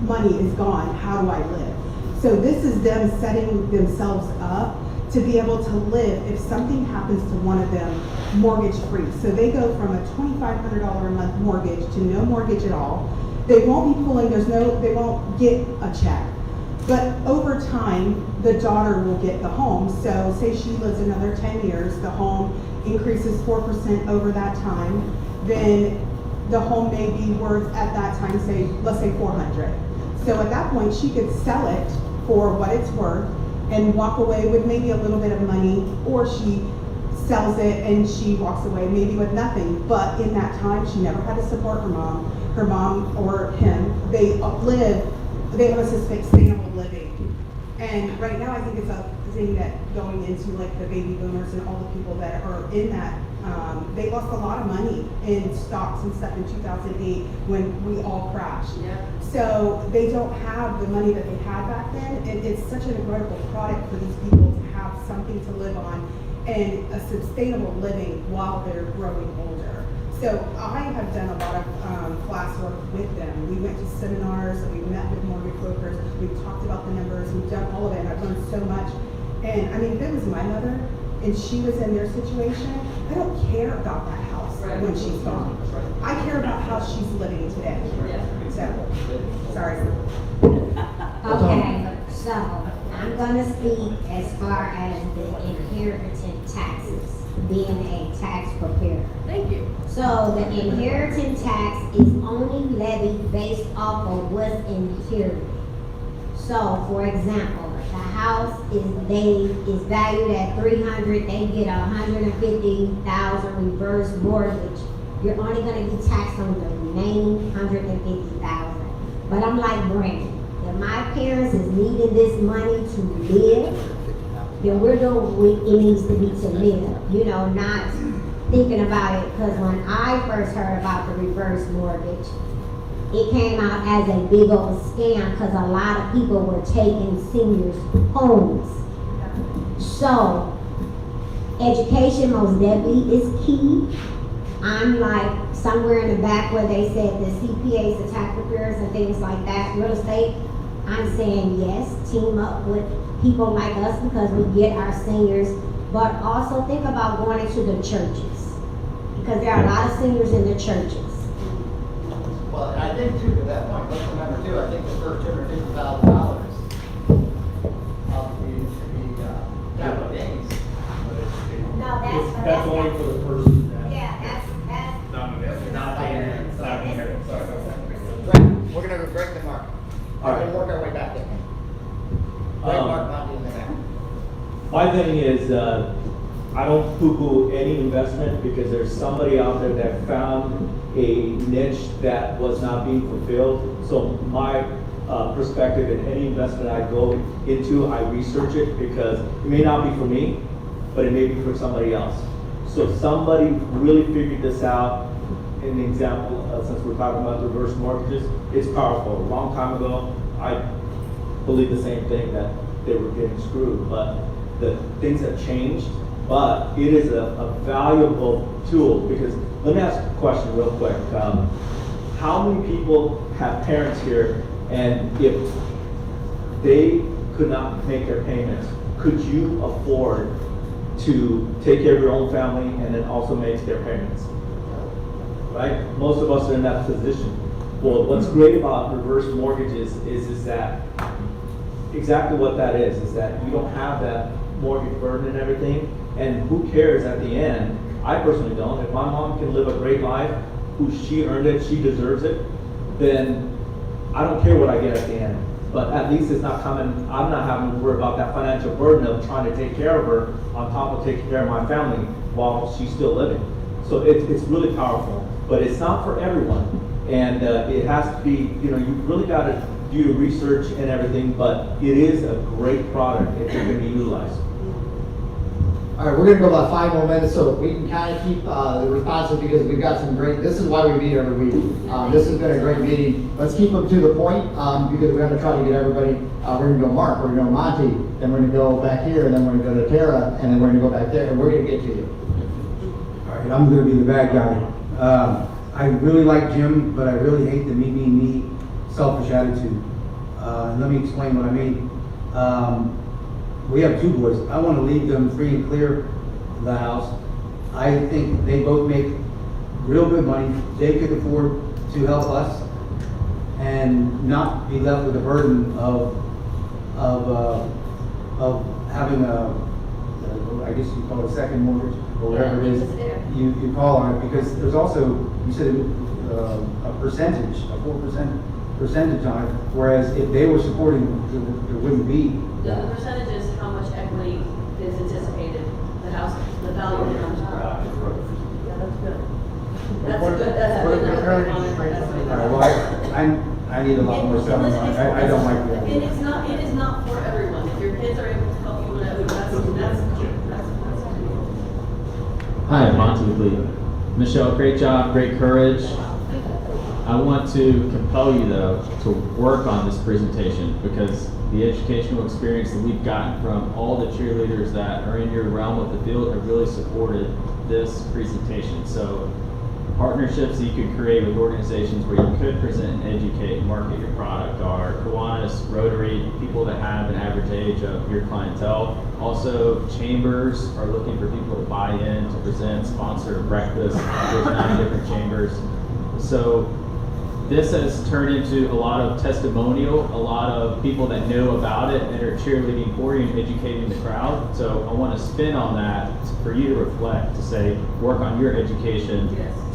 money is gone, how do I live? So this is them setting themselves up to be able to live if something happens to one of them mortgage free. So they go from a $2,500 a month mortgage to no mortgage at all. They won't be pulling, they won't get a check. But over time, the daughter will get the home. So say she lives another 10 years, the home increases 4% over that time, then the home may be worth at that time, say, let's say 400. So at that point, she could sell it for what it's worth and walk away with maybe a little bit of money, or she sells it and she walks away maybe with nothing. But in that time, she never had to support her mom or him. They have a sustainable living. And right now, I think it's a thing that going into like the baby boomers and all the people that are in that, they lost a lot of money in stocks and stuff in 2008 when we all crashed. Yeah. So they don't have the money that they had back then, and it's such an incredible product for these people to have something to live on and a sustainable living while they're growing older. So I have done a lot of classwork with them. We went to seminars, we met with mortgage brokers, we've talked about the numbers, we've done all of it, and I've learned so much. And I mean, if it was my mother and she was in their situation, I don't care about that house when she's gone. I care about how she's living today. So, sorry. Okay, so I'm gonna speak as far as the inheritance taxes, being a tax preparer. Thank you. So the inheritance tax is only levied based off of what's inherited. So for example, the house is valued at 300, they get 150,000 reverse mortgage. You're only gonna be taxed on the remaining 150,000. But I'm like Brandon, if my parents is needing this money to live, then we're doing what it needs to be to live. You know, not thinking about it, because when I first heard about the reverse mortgage, it came out as a big old scam because a lot of people were taking seniors' homes. So, education most definitely is key. I'm like somewhere in the back where they said the CPAs, the tax preparers and things like that, real estate. I'm saying yes, team up with people like us because we get our seniors, but also think about going into the churches because there are a lot of seniors in the churches. Well, I think too, to that point, let's remember too, I think the first $250,000 of the capital gains. No, That's only for the person. Yeah, that's. Right, we're gonna break the mark. All We're right. gonna work our way back there. Break mark, not in the back. My thing is, I don't poo-poo any investment because there's somebody out there that found a niche that was not being fulfilled. So my perspective in any investment I go into, I research it because it may not be for me, but it may be for somebody else. So somebody really figured this out. An example, since we're talking about reverse mortgages, it's powerful. A long time ago, I believed the same thing, that they were getting screwed, but the things have changed. But it is a valuable tool because, let me ask a question real quick. How many people have parents here, and if they could not make their payments, could you afford to take care of your own family and then also make their payments? Right? Most of us are in that position. Well, what's great about reverse mortgages is that exactly what that is that you don't have that mortgage burden and everything, and who cares at the end? I personally don't. If my mom can live a great life, she earned it, she deserves it, then I don't care what I get at the end. But at least it's not coming, I'm not having to worry about that financial burden of trying to take care of her on top of taking care of my family while she's still living. So it's really powerful, but it's not for everyone. And it has to be, you really got to do your research and everything, but it is a great product if it can be utilized. All right, we're gonna go about 5 more minutes so we can kind of keep the responses because we've got some great, this is why we meet every week. This has been a great meeting. Let's keep them to the point because we're gonna try to get everybody, we're gonna go Mark, we're gonna go Monty, then we're gonna go back here, and then we're gonna go to Tara, and then we're gonna go back there, and we're gonna get to you. All right, I'm gonna be the bad guy. I really like Jim, but I really hate the me, selfish attitude. Let me explain what I mean. We have 2 boys. I want to leave them free and clear of the house. I think they both make real good money. They could afford to help us and not be left with the burden of of having I guess you call it a second mortgage, or whatever it is you call on it, because there's also, you said a percentage, a 4% percentage on it, whereas if they were supporting, there wouldn't be. The percentage is how much equity is anticipated, the house, the value of the house. Yeah, that's good. That's good, that's a good number. All right, well, I need a lot more stuff. I don't like that. And it is not for everyone. If your kids are able to help you with that, that's. Hi, I'm Monty Lee. Michelle, great job, great courage. I want to compel you though to work on this presentation, because the educational experience that we've gotten from all the cheerleaders that are in your realm of the field have really supported this presentation. So partnerships that you could create with organizations where you could present and educate and market your product are Kiwanis, Rotary, people that have an average age of your clientele. Also, chambers are looking for people to buy in, to present, sponsor breakfast. There's 9 different chambers. So this has turned into a lot of testimonial, a lot of people that know about it and are cheerleading for you and educating the crowd. So I want to spin on that for you to reflect, to say, work on your education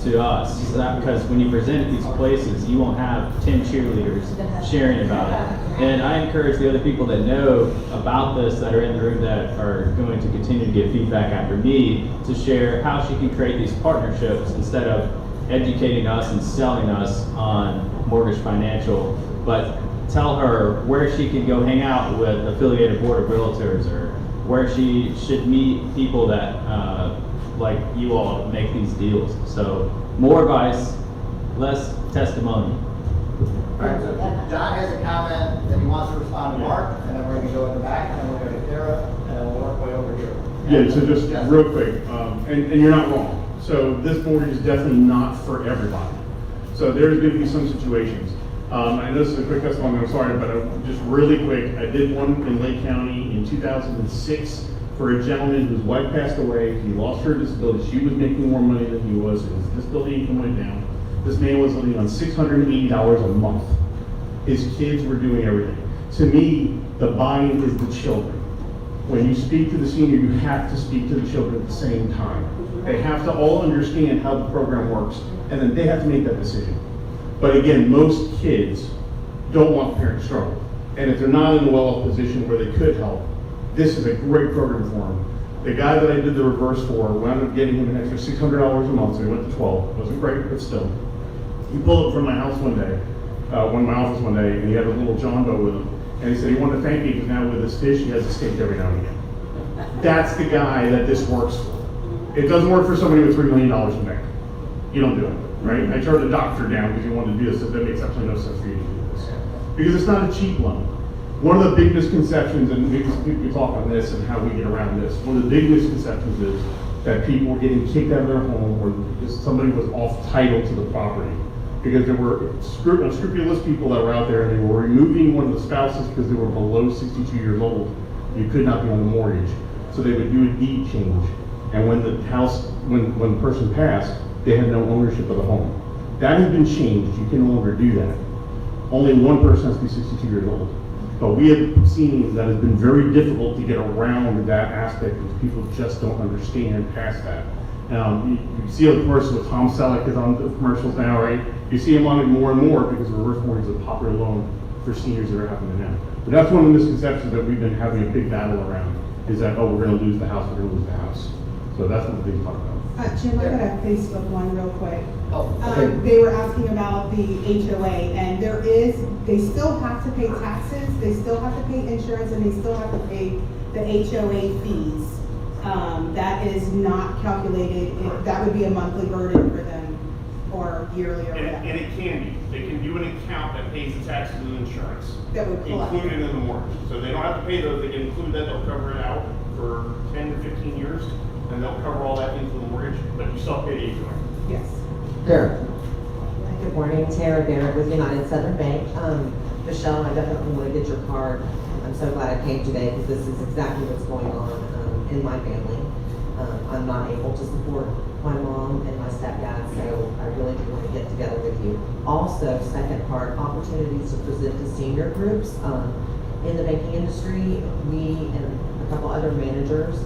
to us. So that, because when you present at these places, you won't have 10 cheerleaders sharing about it. And I encourage the other people that know about this, that are in the room, that are going to continue to give feedback after me, to share how she can create these partnerships instead of educating us and selling us on Mortgage Financial, but tell her where she can go hang out with affiliated board of realtors, or where she should meet people that like you all make these deals. So more advice, less testimony. All right, so John has a comment that he wants to respond to Mark, and then we're going to go in the back, and then we'll go to Tara, and then we'll work way over here. Yeah, so just real quick, and you're not wrong. So this mortgage is definitely not for everybody. So there's going to be some situations. I know this is a quick testimony, I'm sorry, but just really quick, I did one in Lake County in 2006 for a gentleman whose wife passed away. He lost her disability. She was making more money than he was. His disability income went down. This man was living on $680 a month. His kids were doing everything. To me, the buy-in is the children. When you speak to the senior, you have to speak to the children at the same time. They have to all understand how the program works, and then they have to make that decision. But again, most kids don't want parents to struggle. And if they're not in a well-off position where they could help, this is a great program for them. The guy that I did the reverse for wound up getting him an extra $600 a month, so he went to 12. It wasn't great, but still. He pulled up from my house one day, my office one day, and he had a little John boat with him. And he said he wanted to thank me because now with his fish, he has a steak every now and again. That's the guy that this works for. It doesn't work for somebody with $3 million in bank. You don't do it, right? I turned the doctor down because he wanted to do this, so that makes absolutely no sense for you to do this. Because it's not a cheap loan. One of the big misconceptions, and we talk on this and how we get around this, one of the big misconceptions is that people were getting kicked out of their home, or because somebody was off title to the property. Because there were unscrupulous people that were out there, and they were removing one of the spouses because they were below 62 years old. You could not be on the mortgage. So they would do a deed change. And when the house, when the person passed, they had no ownership of the home. That has been changed. You can no longer do that. Only one person has to be 62 years old. But we have seen that it's been very difficult to get around that aspect because people just don't understand past that. You see a commercial with Tom Selleck is on the commercials now, right? You see him on it more and more because reverse mortgage is a popular loan for seniors that are happening now. But that's one of the misconceptions that we've been having a big battle around, is that, oh, we're going to lose the house, we're going to lose the house. So that's what the big talk about. Jim, I got a Facebook one real quick. Oh, okay. They were asking about the HOA, and they still have to pay taxes, they still have to pay insurance, and they still have to pay the HOA fees. That is not calculated, that would be a monthly burden for them, or yearly or whatever. And it can be. They can do an account that pays the taxes and insurance. That would collect. Included in the mortgage. So they don't have to pay those, they can include that, they'll cover it out for 10 to 15 years, and they'll cover all that into the mortgage, but you still pay the HOA. Yes. Tara. Good morning, Tara Barrett with United Southern Bank. Michelle, I definitely want to get your card. I'm so glad I came today because this is exactly what's going on in my family. I'm not able to support my mom and my stepdad, so I really do want to get together with you. Also, second part, opportunities to present to senior groups. in the banking industry, we and a couple other managers,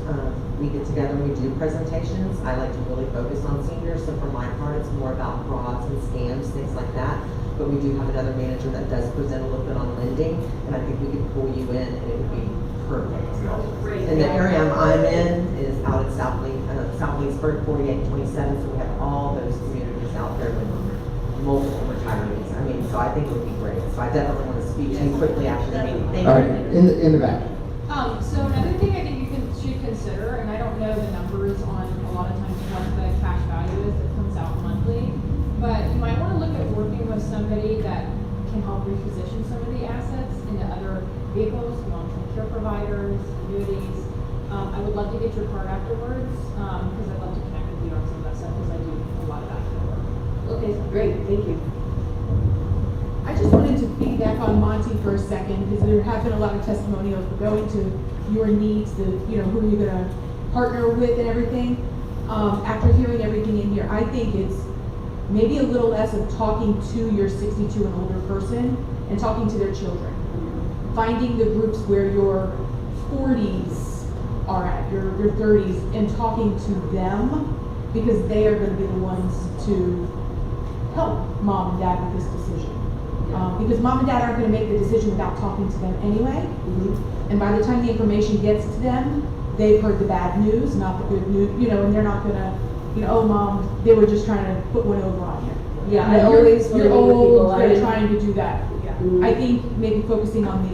we get together and we do presentations. I like to really focus on seniors, so for my part, it's more about frauds and scams, things like that. But we do have another manager that does present a little bit on lending, and I think we could pull you in and it would be perfect. And the area I'm in is out at South Leesburg, 4827, so we have all those communities out there with multiple retirees. I mean, so I think it would be great. So I definitely want to speak to you quickly after the meeting. Thank All right, you. in the back. So another thing I think you should consider, and I don't know the numbers on a lot of times what the cash value is that comes out monthly, but you might want to look at working with somebody that can help reposition some of the assets into other vehicles, long-term care providers, annuities. I would love to get your card afterwards, because I'd love to connect with you on some of that stuff, because I do a lot of that kind of work. Okay, great, thank you. I just wanted to piggyback on Monty for a second, because there have been a lot of testimonials going to your needs, who are you gonna partner with and everything. After hearing everything in here, I think it's maybe a little less of talking to your 62 and older person and talking to their children. Finding the groups where your 40s are at, your 30s, and talking to them, because they are gonna be the ones to help mom and dad with this decision. Because mom and dad aren't going to make the decision without talking to them anyway. And by the time the information gets to them, they've heard the bad news, not the good news, and they're not going to, oh mom, they were just trying to put one over on you. Yeah, I always you're wanna meet with people. old, they're trying to do that. Mhm. I think maybe focusing on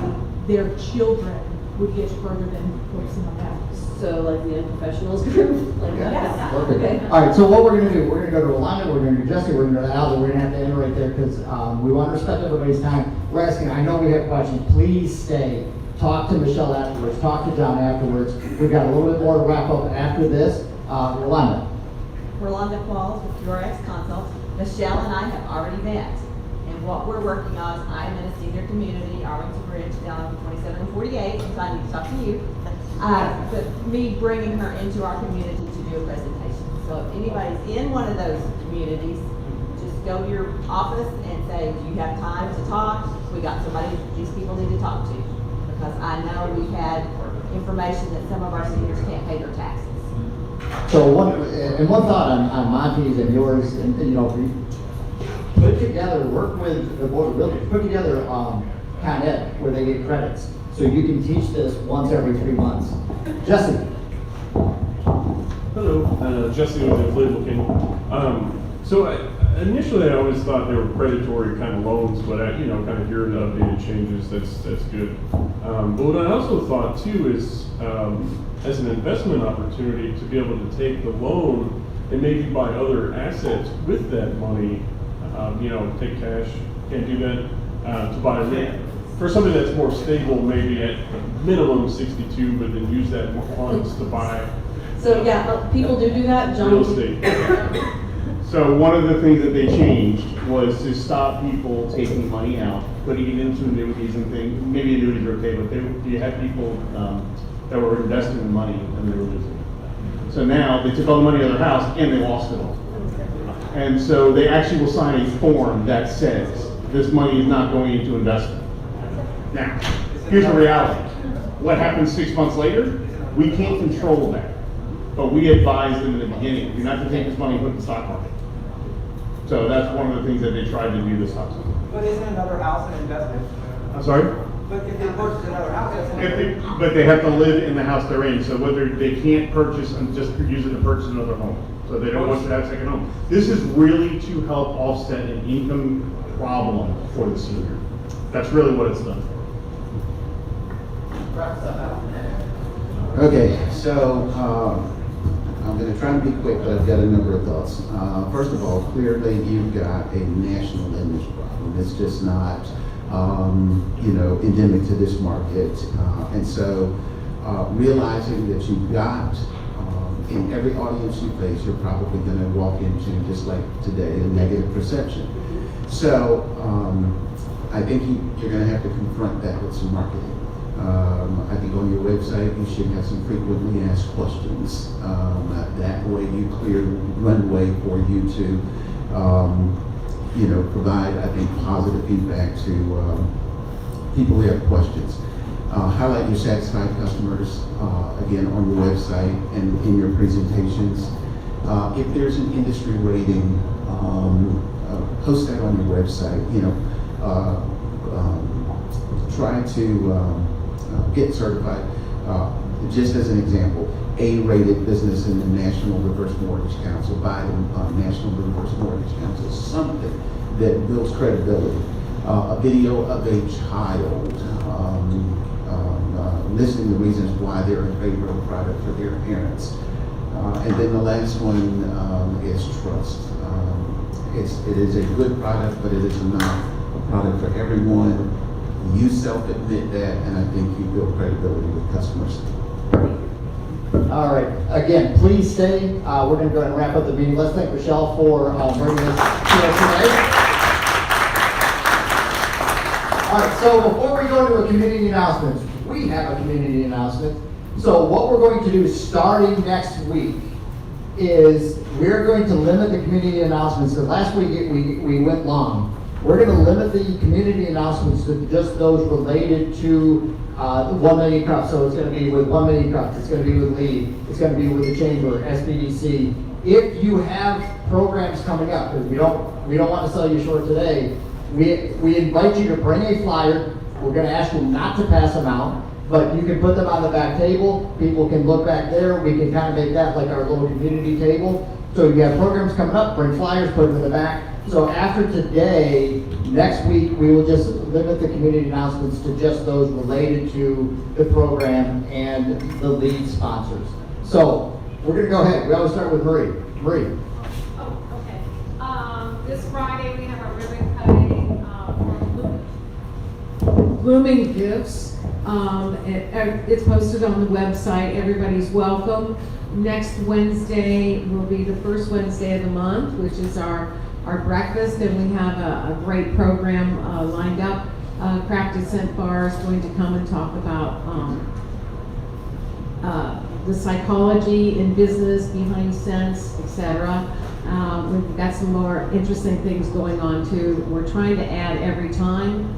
their children would get you further than focusing on that. So like the unprofessionals group, like that? Yes. Perfect. Okay. All right, so what we're gonna do, we're gonna go to Rolanda, we're gonna do Jesse, we're gonna go to Aldo, we're gonna have to end right there, because, we want to respect everybody's time. We're asking, I know we have questions, please stay. Talk to Michelle afterwards, talk to John afterwards. We've got a little bit more to wrap up after this. Rolanda. Rolanda Qualls with URX Consult. Michelle and I have already met. And what we're working on is I'm in a senior community, Arlington Bridge, down on 2748, so I need to talk to you. But me bringing her into our community to do a presentation. So if anybody's in one of those communities, just go to your office and say, do you have time to talk? We got somebody these people need to talk to. Because I know we've had information that some of our seniors can't pay their taxes. So one thought on Monty's and yours, and put together, work with the Board of Realtors, put together, Con Ed, where they get credits. So you can teach this once every 3 months. Jesse. Hello, Jesse with Inflatable King. So initially I always thought they were predatory kind of loans, but kind of hearing the updated changes, that's good. But what I also thought too is, as an investment opportunity to be able to take the loan and maybe buy other assets with that money, take cash, can't do that, to buy for something that's more stable, maybe at minimum 62, but then use that funds to buy. So yeah, people do that, John. Real estate. So one of the things that they changed was to stop people taking money out, putting it into annuities and things. Maybe annuities are okay, but you had people that were investing in money and they were losing it. So now they took all the money out of their house and they lost it all. And so they actually will sign a form that says this money is not going into investment. Now, here's the reality. What happens 6 months later? We can't control that. But we advise them in the beginning, you're not to take this money and put it in the stock market. So that's one of the things that they tried to do this time. But isn't another house an investment? I'm sorry? But if they purchase another house, that's an investment. But they have to live in the house they're in, so whether they can't purchase and just use it to purchase another home. So they don't want to have a second home. This is really to help offset an income problem for the senior. That's really what it's done for. Okay, so I'm going to try and be quick, but I've got a number of thoughts. First of all, clearly you've got a national image problem. It's just not, endemic to this market. And so realizing that you've got, in every audience you face, you're probably going to walk into, just like today, a negative perception. So I think you're going to have to confront that with some marketing. I think on your website you should have some frequently asked questions. That way you clear runway for you to, provide, I think, positive feedback to people who have questions. Highlight your satisfied customers, again, on your website and in your presentations. If there's an industry rating, post that on your website. Try to get certified. Just as an example, A-rated business in the National Reverse Mortgage Council, by the National Reverse Mortgage Council, something that builds credibility. A video of a child listing the reasons why they're in favor of a product for their parents. And then the last one is trust. It is a good product, but it is not a product for everyone. You self-admit that, and I think you build credibility with customers. All right, again, please stay. We're going to go ahead and wrap up the meeting. Let's thank Michelle for bringing this to us today. All right, so before we go into a community announcement, we have a community announcement. So what we're going to do starting next week is we're going to limit the community announcements. Because last week we went long. We're going to limit the community announcements to just those related to 1 Million Cups. So it's going to be with 1 Million Cups. It's going to be with Lee. It's going to be with the Chamber, SBDC. If you have programs coming up, because we don't want to sell you short today, we invite you to bring a flyer. We're going to ask you not to pass them out, but you can put them on the back table. People can look back there. We can kind of make that like our little community table. So if you have programs coming up, bring flyers, put them in the back. So after today, next week, we will just limit the community announcements to just those related to the program and the lead sponsors. So we're going to go ahead. We always start with Marie. Marie. Oh, okay. This Friday, we have our ribbon cutting for Blooming Gifts. It's posted on the website. Everybody's welcome. Next Wednesday will be the first Wednesday of the month, which is our breakfast, and we have a great program lined up. Crafted Scent Bar is going to come and talk about the psychology in business behind scents, etc. We've got some more interesting things going on too. We're trying to add every time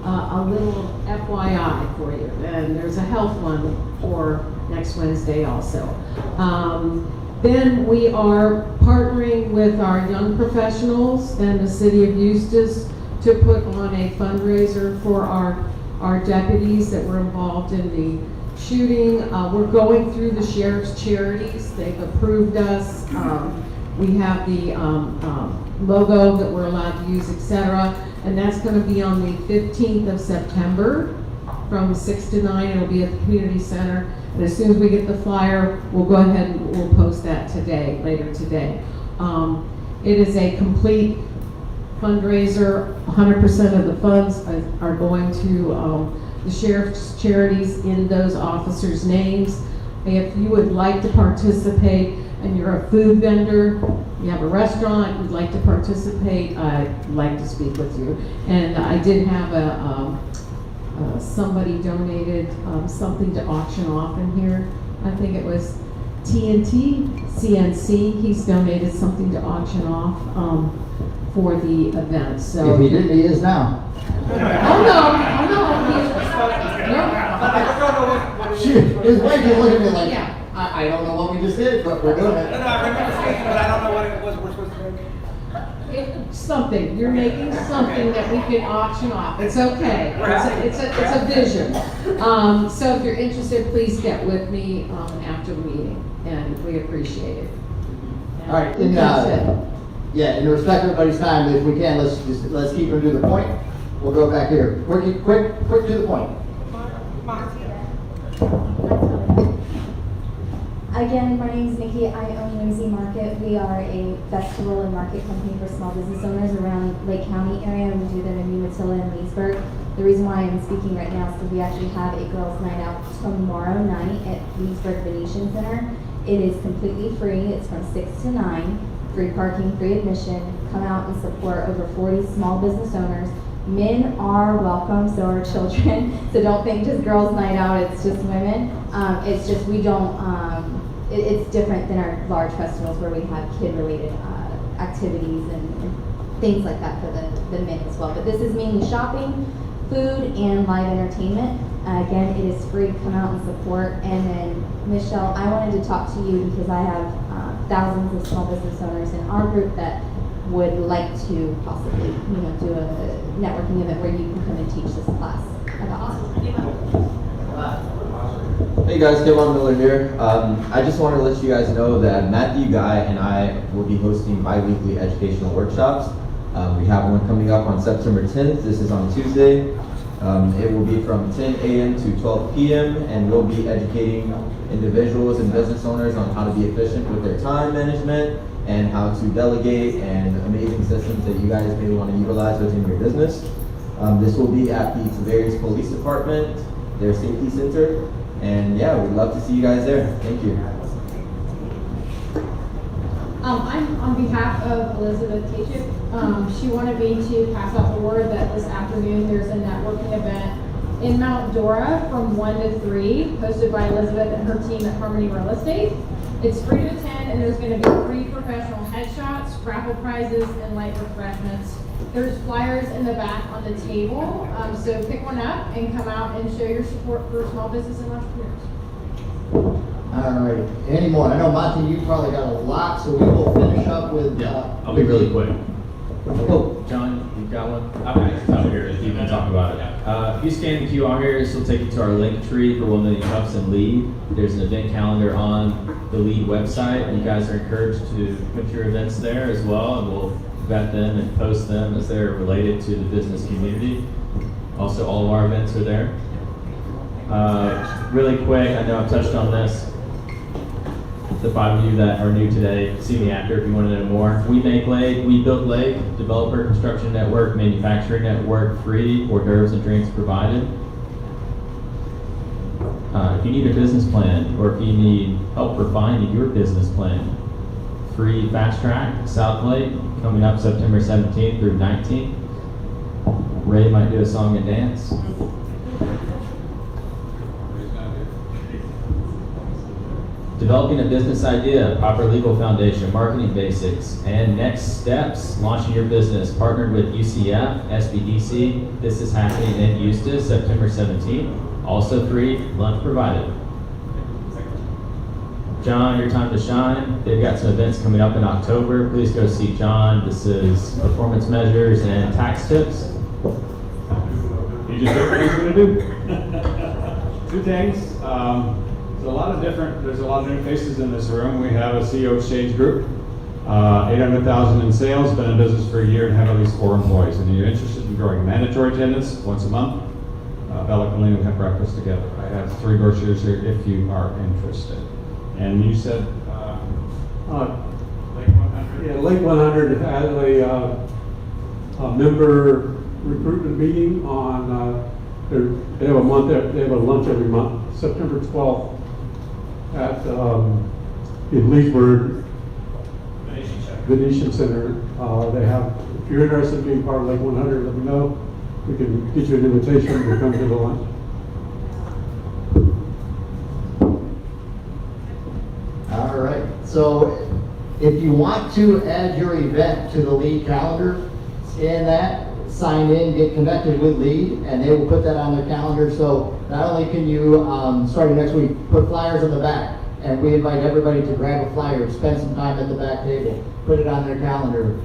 a little FYI for you, and there's a health one for next Wednesday also. Then we are partnering with our young professionals and the City of Eustis to put on a fundraiser for our deputies that were involved in the shooting. We're going through the sheriff's charities. They've approved us. We have the logo that we're allowed to use, etc. And that's going to be on the 15th of September from 6 to 9. It'll be at the community center. And as soon as we get the flyer, we'll go ahead and we'll post that later today. It is a complete fundraiser. 100% of the funds are going to the sheriff's charities in those officers' names. If you would like to participate and you're a food vendor, you have a restaurant, you'd like to participate, I'd like to speak with you. And I did have somebody donated something to auction off in here. I think it was TNT, CNC. He's donated something to auction off for the event. So if he didn't, he is now. His wife is looking at me like, yeah. I don't know what we just did, but we're doing it. No, I remember seeing it, but I don't know what it was we're supposed to do. Something, you're making something that we can auction off. It's okay. It's a vision. So if you're interested, please get with me after the meeting, and we appreciate it. All right. That's it. Yeah, in respect of everybody's time, if we can, let's keep them to the point. We'll go back here. Quick to the point. Again, my name is Nikki. I own Whimsy Market. We are a festival and market company for small business owners around Lake County area. We do them in Umatilla and Leesburg. The reason why I'm speaking right now is because we actually have a girls' night out tomorrow night at Leesburg Venetian Center. It is completely free. It's from 6 to 9. Free parking, free admission. Come out and support over 40 small business owners. Men are welcome, so are children. So don't think just girls' night out, it's just women. It's just we don't, it's different than our large festivals where we have kid-related activities and things like that for the men as well. But this is mainly shopping, food, and live entertainment. Again, it is free, come out and support. And then, Michelle, I wanted to talk to you because I have thousands of small business owners in our group that would like to possibly, do a networking event where you can come and teach this class about Hey guys, Kevon Miller here. I just want to let you guys know that Matthew, Guy, and I will be hosting bi-weekly educational workshops. We have one coming up on September 10th. This is on Tuesday. It will be from 10 a.m. to 12 p.m. and we'll be educating individuals and business owners on how to be efficient with their time management and how to delegate and amazing systems that you guys may want to utilize within your business. This will be at the Tavares Police Department, their safety center. And yeah, we'd love to see you guys there. Thank you. I'm on behalf of Elizabeth Kachuk. She wanted me to pass out the word that this afternoon there's a networking event in Mount Dora from 1 to 3, hosted by Elizabeth and her team at Harmony Real Estate. It's free to attend, and there's going to be free professional headshots, raffle prizes, and light refreshments. There's flyers in the back on the table, so pick one up and come out and show your support for small business and entrepreneurs. All right, any more? I know, Monty, you probably got a lot, so we will finish up with. I'll be really quick. Oh, John, you've got one? I've got it over here, if you can talk about it. If you scan the QR here, this will take you to our link tree for 1 Million Cups and LEAD. There's an event calendar on the LEAD website. You guys are encouraged to put your events there as well, and we'll vet them and post them as they're related to the business community. Also, all of our events are there. Really quick, I know I've touched on this. The 5 of you that are new today, see me after if you want to know more. We make Lake, we built Lake, developer construction network, manufacturing network, free, hors d'oeuvres and drinks provided. If you need a business plan or if you need help refining your business plan, free fast track, South Lake, coming up September 17th through 19th. Ray might do a song and dance. Developing a business idea, proper legal foundation, marketing basics, and next steps, launching your business, partnered with UCF, SBDC. This is happening in Eustis, September 17th. Also free, lunch provided. John, your time to shine. They've got some events coming up in October. Please go see John. This is performance measures and tax tips. You just know what he's going to do. Two things. There's a lot of new faces in this room. We have a CEO exchange group, 800,000 in sales, been in business for a year and have at least 4 employees. And you're interested in growing mandatory attendance once a month, Bella and Colleen will have breakfast together. I have 3 brochures here if you are interested. And you said Lake 100? Yeah, Lake 100 had a member recruitment meeting on, they have a lunch every month, September 12th at in Leesburg, Venetian Center. They have, if you're interested in being part of Lake 100, let me know. We can get you an invitation to come to the lunch. All right, so if you want to add your event to the LEAD calendar, scan that, sign in, get connected with LEAD, and they will put that on their calendar. So not only can you, starting next week, put flyers on the back, and we invite everybody to grab a flyer, spend some time at the back table, put it on their calendar.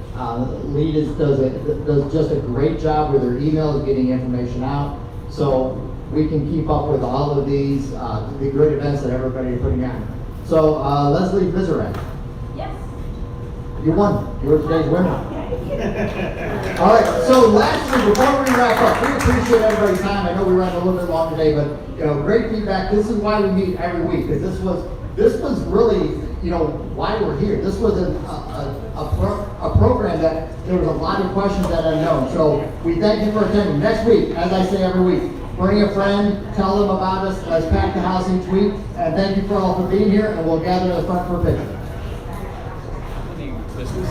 LEAD does just a great job with their emails, getting information out. So we can keep up with all of these, the great events that everybody is putting on. So Leslie Vizarek. Yes. You won. You were today's winner. All right, so lastly, before we wrap up, we appreciate everybody's time. I know we ran a little bit long today, but great feedback. This is why we meet every week, because this was really, why we're here. This was a program that there was a lot of questions that unknown. So we thank you for attending. Next week, as I say every week, bring a friend, tell them about us. Let's pack the house each week. And thank you for all for being here, and we'll gather in the front for a picture. This is